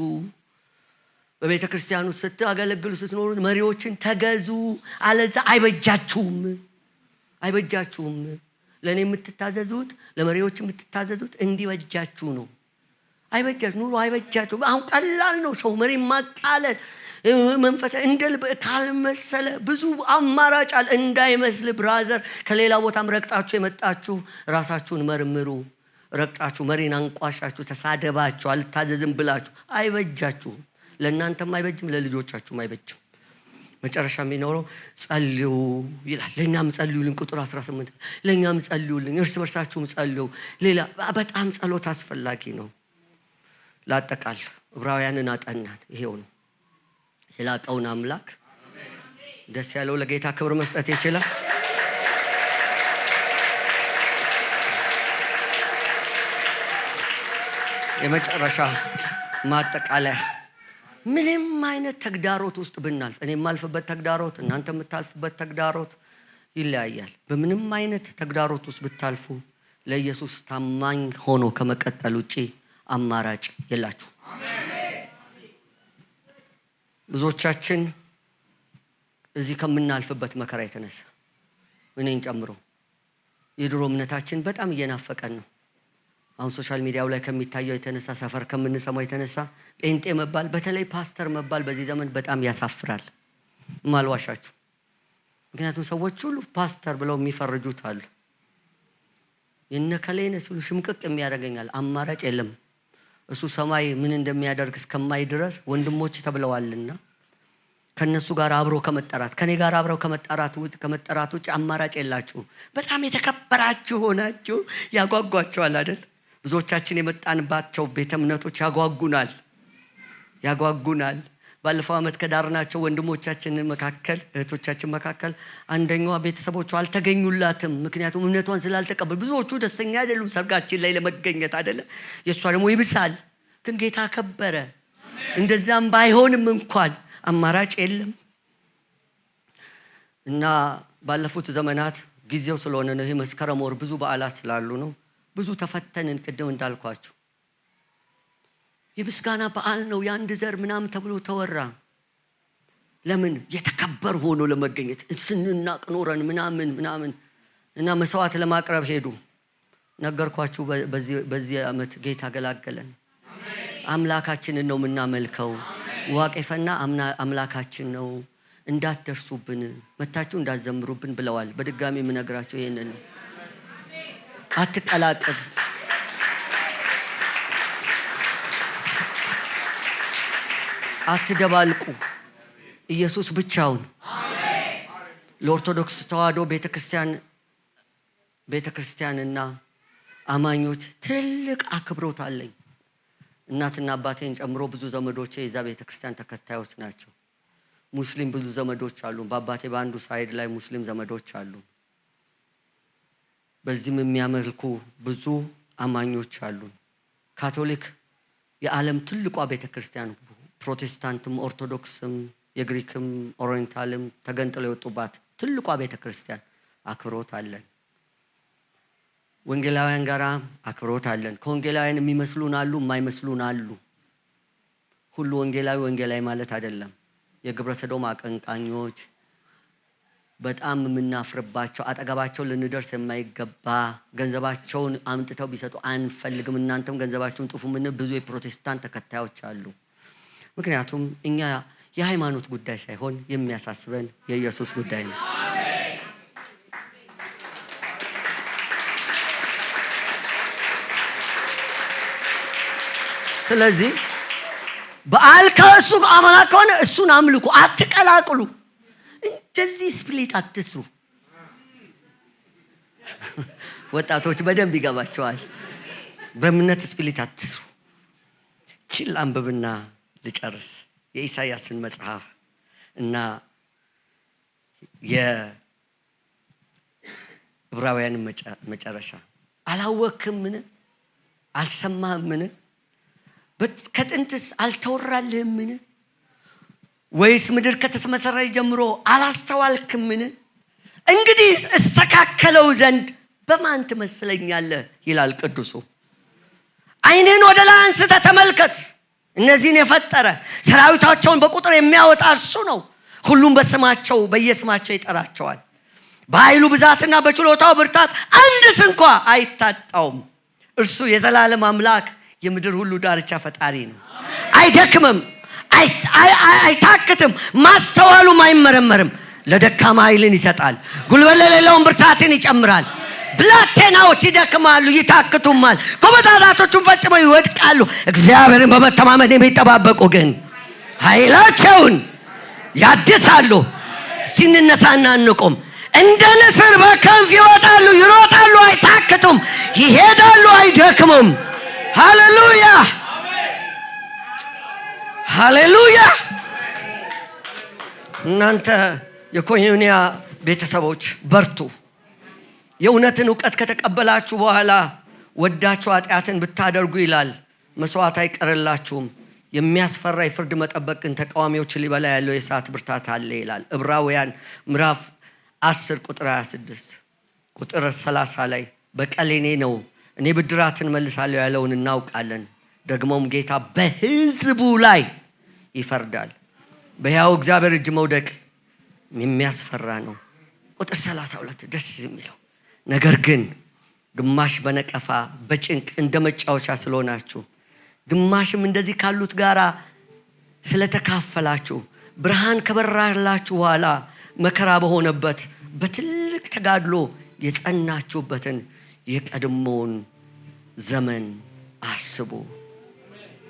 በቤተ ክርስቲያኑ ስታገለግሉ ስትኖሩ መሪዎችን ተገዙ፣ አለዛ አይበጃችሁም። ለእኔ የምትታዘዙት ለመሪዎች የምትታዘዙት እንዲበጃችሁ ነው። አይበጃችሁ ኑሮ አይበጃችሁ። አሁን ቀላል ነው ሰው መሪ ማቃለል መንፈስ እንደልብ ካልመሰለ ብዙ አማራጭ አለ። እንዳይመስል ብራዘር፣ ከሌላ ቦታም ረግጣችሁ የመጣችሁ ራሳችሁን መርምሩ። ረግጣችሁ መሪን አንቋሻችሁ ተሳደባችሁ አልታዘዝም ብላችሁ አይበጃችሁም። ለእናንተም አይበጅም፣ ለልጆቻችሁም አይበጅም። መጨረሻ የሚኖረው ጸልዩ ይላል። ለኛም ጸልዩልን ቁጥር 18 ለኛም ጸልዩልን፣ እርስ በርሳችሁም ጸልዩ። ሌላ በጣም ጸሎት አስፈላጊ ነው። ላጠቃል ዕብራውያንን አጠናን። ይሄው ነው የላቀውን አምላክ ደስ ያለው ለጌታ ክብር መስጠት ይችላል። የመጨረሻ ማጠቃለያ፣ ምንም አይነት ተግዳሮት ውስጥ ብናልፍ፣ እኔ የማልፍበት ተግዳሮት እናንተ የምታልፉበት ተግዳሮት ይለያያል። በምንም አይነት ተግዳሮት ውስጥ ብታልፉ ለኢየሱስ ታማኝ ሆኖ ከመቀጠል ውጪ አማራጭ የላችሁ። ብዙዎቻችን እዚህ ከምናልፍበት መከራ የተነሳ እኔን ጨምሮ የድሮ እምነታችን በጣም እየናፈቀን ነው። አሁን ሶሻል ሚዲያው ላይ ከሚታየው የተነሳ፣ ሰፈር ከምንሰማው የተነሳ ጴንጤ መባል፣ በተለይ ፓስተር መባል በዚህ ዘመን በጣም ያሳፍራል። ማልዋሻችሁ። ምክንያቱም ሰዎች ሁሉ ፓስተር ብለው የሚፈርጁት አሉ። የነከሌነ ሲሉ ሽምቅቅ የሚያደርገኛል። አማራጭ የለም። እሱ ሰማይ ምን እንደሚያደርግ እስከማይ ድረስ ወንድሞች ተብለዋልና ከነሱ ጋር አብሮ ከመጠራት፣ ከኔ ጋር አብረው ከመጠራት ውጭ አማራጭ የላችሁ። በጣም የተከበራችሁ ሆናችሁ ያጓጓችኋል አይደል? ብዙዎቻችን የመጣንባቸው ቤተ እምነቶች ያጓጉናል። ባለፈው ዓመት ከዳርናቸው ወንድሞቻችን መካከል እህቶቻችን መካከል አንደኛዋ ቤተሰቦቿ አልተገኙላትም። ምክንያቱም እምነቷን ስላልተቀበሉ። ብዙዎቹ ደስተኛ አይደሉም ሰርጋችን ላይ ለመገኘት አይደለ? የእሷ ደግሞ ይብሳል። ግን ጌታ ከበረ። እንደዛም ባይሆንም እንኳን አማራጭ የለም እና ባለፉት ዘመናት ጊዜው ስለሆነ ነው። ይሄ መስከረም ወር ብዙ በዓላት ስላሉ ነው። ብዙ ተፈተንን። ቅድም እንዳልኳችሁ የምስጋና በዓል ነው የአንድ ዘር ምናምን ተብሎ ተወራ። ለምን? የተከበር ሆኖ ለመገኘት ስንናቅ ኖረን ምናምን እና መስዋዕት ለማቅረብ ሄዱ። ነገርኳችሁ። በዚህ ዓመት ጌታ ገላገለን። አምላካችንን ነው የምናመልከው። ዋቄፈና አምላካችን ነው። እንዳትደርሱብን፣ መታችሁ እንዳትዘምሩብን ብለዋል። በድጋሚ የምነግራችሁ ይሄንን ነው። አትቀላቅል። አትደባልቁ። ኢየሱስ ብቻውን። ለኦርቶዶክስ ተዋሕዶ ቤተክርስቲያንና አማኞች ትልቅ አክብሮት አለኝ። እናትና አባቴን ጨምሮ ብዙ ዘመዶቼ የዛ ቤተክርስቲያን ተከታዮች ናቸው። ሙስሊም ብዙ ዘመዶች አሉ። በአባቴ በአንዱ ሳይድ ላይ ሙስሊም ዘመዶች አሉ። በዚህም የሚያመልኩ ብዙ አማኞች አሉ። ካቶሊክ የዓለም ትልቋ ቤተክርስቲያን፣ ፕሮቴስታንትም ኦርቶዶክስም የግሪክም ኦሪየንታልም ተገንጥለው የወጡባት ትልቋ ቤተክርስቲያን አክብሮት አለን። ወንጌላውያን ጋራ አክብሮት አለን። ከወንጌላውያን የሚመስሉን አሉ፣ የማይመስሉን አሉ። ሁሉ ወንጌላዊ ማለት አይደለም። የግብረ ሰዶም አቀንቃኞች፣ በጣም የምናፍርባቸው፣ አጠገባቸው ልንደርስ የማይገባ ገንዘባቸውን አምጥተው ቢሰጡ አንፈልግም፣ እናንተም ገንዘባችሁን ጥፉ ምን ብዙ የፕሮቴስታንት ተከታዮች አሉ። ምክንያቱም እኛ የሃይማኖት ጉዳይ ሳይሆን የሚያሳስበን የኢየሱስ ጉዳይ ነው። ስለዚህ በዓል ከእሱ አምላክ ከሆነ እሱን አምልኩ፣ አትቀላቅሉ። እንደዚህ ስፕሊት አትስሩ። ወጣቶች በደንብ ይገባቸዋል። በእምነት ስፕሊት አትስሩ። ችል አንብብና ልጨርስ። የኢሳይያስን መጽሐፍ እና የዕብራውያንን መጨረሻ አላወክምን? አልሰማህምን? ከጥንትስ አልተወራልህምን? ወይስ ምድር ከተመሰረተች ጀምሮ አላስተዋልክምን? እንግዲህ እስተካከለው ዘንድ በማን ትመስለኛለህ ይላል ቅዱሱ። ዓይንህን ወደ ላይ አንስተህ ተመልከት። እነዚህን የፈጠረ ሰራዊታቸውን በቁጥር የሚያወጣ እርሱ ነው። ሁሉም በስማቸው በየስማቸው ይጠራቸዋል። በኃይሉ ብዛትና በችሎታው ብርታት አንድስ እንኳ አይታጣውም። እርሱ የዘላለም አምላክ የምድር ሁሉ ዳርቻ ፈጣሪ ነው። አይደክምም፣ አይታክትም፣ ማስተዋሉም አይመረመርም። ለደካማ ኃይልን ይሰጣል፣ ጉልበት ለሌለውም ብርታትን ይጨምራል። ብላቴናዎች ይደክማሉ ይታክቱማል፣ ጎበዛዛቶቹም ፈጽመው ይወድቃሉ። እግዚአብሔርን በመተማመን የሚጠባበቁ ግን ኃይላቸውን ያድሳሉ። ሲንነሳና እንቁም። እንደ ንስር በክንፍ ይወጣሉ፣ ይሮጣሉ፣ አይታክቱም፣ ይሄዳሉ፣ አይደክሙም። ሃሌሉያ ሃሌሉያ። እናንተ የኮይኑኒያ ቤተሰቦች በርቱ። የእውነትን ዕውቀት ከተቀበላችሁ በኋላ ወዳችሁ ኃጢአትን ብታደርጉ ይላል መስዋዕት አይቀርላችሁም። የሚያስፈራ የፍርድ መጠበቅን ተቃዋሚዎችን ሊበላ ያለው የእሳት ብርታት አለ ይላል ዕብራውያን ምዕራፍ 10 ቁጥር 26 ቁጥር 30 ላይ በቀል የኔ ነው እኔ ብድራትን መልሳለሁ ያለውን እናውቃለን። ደግሞም ጌታ በሕዝቡ ላይ ይፈርዳል። በሕያው እግዚአብሔር እጅ መውደቅ የሚያስፈራ ነው። ቁጥር 32 ደስ የሚለው ነገር ግን ግማሽ በነቀፋ በጭንቅ እንደ መጫወቻ ስለሆናችሁ ግማሽም እንደዚህ ካሉት ጋራ ስለተካፈላችሁ ብርሃን ከበራላችሁ በኋላ መከራ በሆነበት በትልቅ ተጋድሎ የጸናችሁበትን የቀድሞውን ዘመን አስቡ።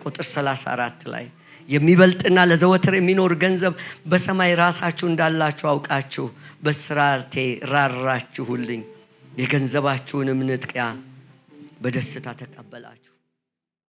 ቁጥር 34 ላይ የሚበልጥና ለዘወትር የሚኖር ገንዘብ በሰማይ ራሳችሁ እንዳላችሁ አውቃችሁ በስራቴ ራራችሁልኝ፣ የገንዘባችሁንም ንጥቂያ በደስታ ተቀበላችሁ።